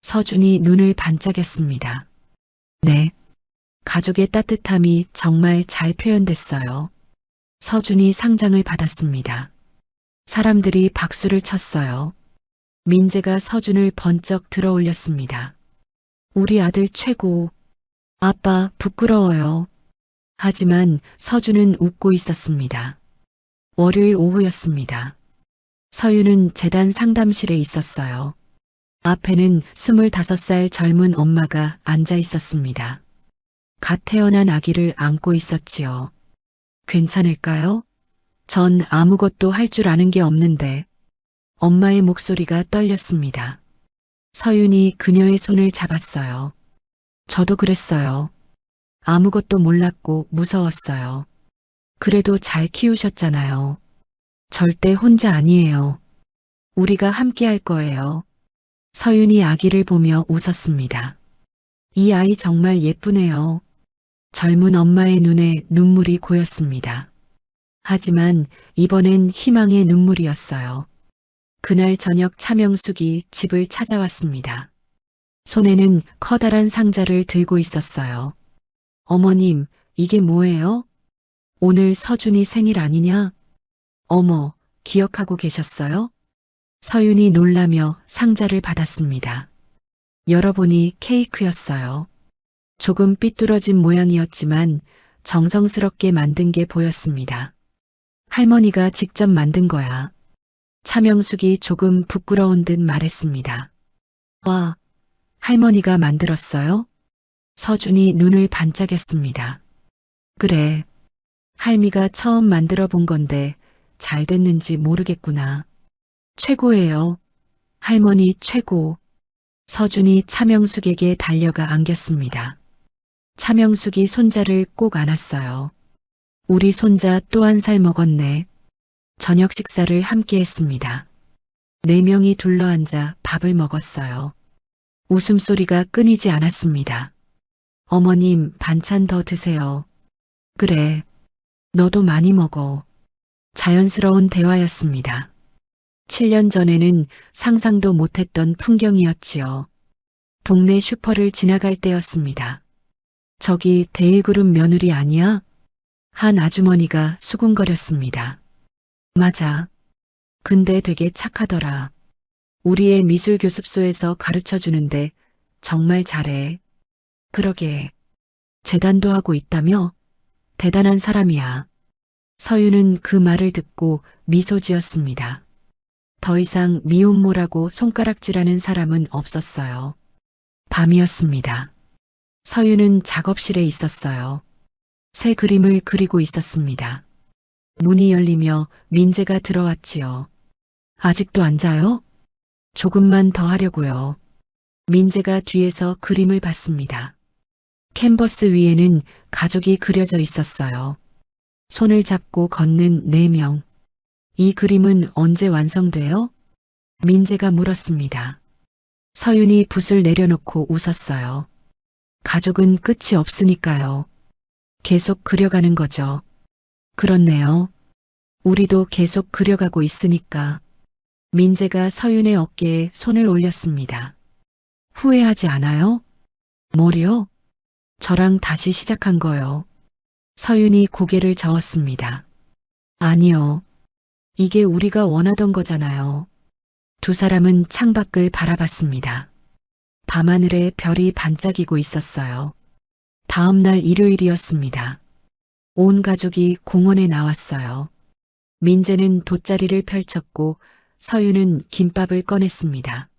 서준이 눈을 반짝였습니다. 네. 가족의 따뜻함이 정말 잘 표현됐어요. 서준이 상장을 받았습니다. 사람들이 박수를 쳤어요. 민재가 서준을 번쩍 들어 올렸습니다. 우리 아들 최고. 아빠 부끄러워요. 하지만 서준은 웃고 있었습니다. 월요일 오후였습니다. 서윤은 재단 상담실에 있었어요. 앞에는 25살 젊은 엄마가 앉아 있었습니다. 갓 태어난 아기를 안고 있었지요. 괜찮을까요? 전 아무것도 할 줄 아는 게 없는데. 엄마의 목소리가 떨렸습니다. 서윤이 그녀의 손을 잡았어요. 저도 그랬어요. 아무것도 몰랐고 무서웠어요. 그래도 잘 키우셨잖아요. 절대 혼자 아니에요. 우리가 함께 할 거예요. 서윤이 아기를 보며 웃었습니다. 이 아이 정말 예쁘네요. 젊은 엄마의 눈에 눈물이 고였습니다. 하지만 이번엔 희망의 눈물이었어요. 그날 저녁 차명숙이 집을 찾아왔습니다. 손에는 커다란 상자를 들고 있었어요. 어머님, 이게 뭐예요? 오늘 서준이 생일 아니냐? 어머, 기억하고 계셨어요? 서윤이 놀라며 상자를 받았습니다. 열어보니 케이크였어요. 조금 삐뚤어진 모양이었지만 정성스럽게 만든 게 보였습니다. 할머니가 직접 만든 거야. 차명숙이 조금 부끄러운 듯 말했습니다. 와, 할머니가 만들었어요? 서준이 눈을 반짝였습니다. 그래, 할미가 처음 만들어 본 건데 잘 됐는지 모르겠구나. 최고예요. 할머니 최고. 서준이 차명숙에게 달려가 안겼습니다. 차명숙이 손자를 꼭 안았어요. 우리 손자 또 한 살 먹었네. 저녁 식사를 함께 했습니다. 4명이 둘러앉아 밥을 먹었어요. 웃음소리가 끊이지 않았습니다. 어머님, 반찬 더 드세요. 그래, 너도 많이 먹어. 자연스러운 대화였습니다. 7년 전에는 상상도 못했던 풍경이었지요. 동네 슈퍼를 지나갈 때였습니다. 저기 대일그룹 며느리 아니야? 한 아주머니가 수군거렸습니다. 맞아. 근데 되게 착하더라. 우리의 미술 교습소에서 가르쳐 주는데 정말 잘해. 그러게. 재단도 하고 있다며? 대단한 사람이야. 서유는 그 말을 듣고 미소 지었습니다. 더 이상 미혼모라고 손가락질하는 사람은 없었어요. 밤이었습니다. 서유는 작업실에 있었어요. 새 그림을 그리고 있었습니다. 문이 열리며 민재가 들어왔지요. 아직도 안 자요? 조금만 더 하려고요. 민재가 뒤에서 그림을 봤습니다. 캔버스 위에는 가족이 그려져 있었어요. 손을 잡고 걷는 4명. 이 그림은 언제 완성돼요? 민재가 물었습니다. 서윤이 붓을 내려놓고 웃었어요. 가족은 끝이 없으니까요. 계속 그려가는 거죠. 그렇네요. 우리도 계속 그려가고 있으니까. 민재가 서윤의 어깨에 손을 올렸습니다. 후회하지 않아요? 뭐요? 저랑 다시 시작한 거요. 서윤이 고개를 저었습니다. 아니요. 이게 우리가 원하던 거잖아요. 두 사람은 창밖을 바라봤습니다. 밤하늘에 별이 반짝이고 있었어요. 다음 날 일요일이었습니다. 온 가족이 공원에 나왔어요. 민재는 돗자리를 펼쳤고 서유는 김밥을 꺼냈습니다.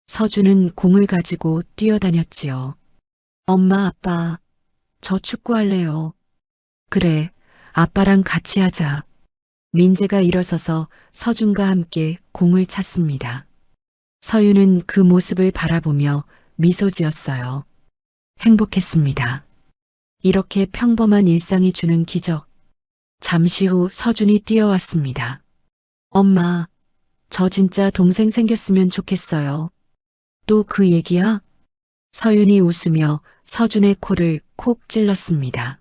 서주는 공을 가지고 뛰어다녔지요. 엄마, 아빠, 저 축구할래요. 그래, 아빠랑 같이 하자. 민재가 일어서서 서준과 함께 공을 찼습니다. 서유는 그 모습을 바라보며 미소 지었어요. 행복했습니다. 이렇게 평범한 일상이 주는 기적. 잠시 후 서준이 뛰어왔습니다. 엄마, 저 진짜 동생 생겼으면 좋겠어요. 또 그 얘기야? 서윤이 웃으며 서준의 코를 콕 찔렀습니다.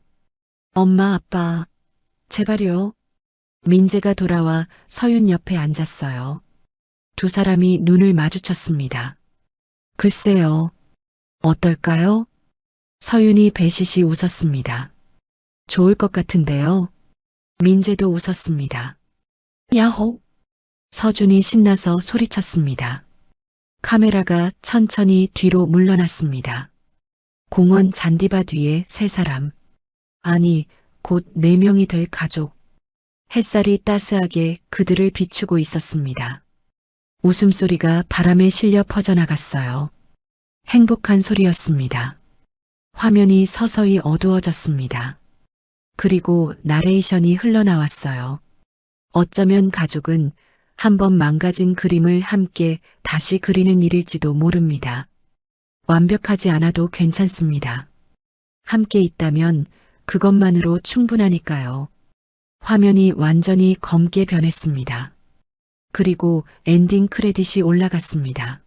엄마, 아빠, 제발요. 민재가 돌아와 서윤 옆에 앉았어요. 두 사람이 눈을 마주쳤습니다. 글쎄요. 어떨까요? 서윤이 배시시 웃었습니다. 좋을 것 같은데요. 민재도 웃었습니다. 야호! 서준이 신나서 소리쳤습니다. 카메라가 천천히 뒤로 물러났습니다. 공원 잔디밭 위에 3사람. 아니, 곧 4명이 될 가족. 햇살이 따스하게 그들을 비추고 있었습니다. 웃음소리가 바람에 실려 퍼져나갔어요. 행복한 소리였습니다. 화면이 서서히 어두워졌습니다. 그리고 나레이션이 흘러나왔어요. 어쩌면 가족은 한번 망가진 그림을 함께 다시 그리는 일일지도 모릅니다. 완벽하지 않아도 괜찮습니다. 함께 있다면 그것만으로 충분하니까요. 화면이 완전히 검게 변했습니다. 그리고 엔딩 크레딧이 올라갔습니다.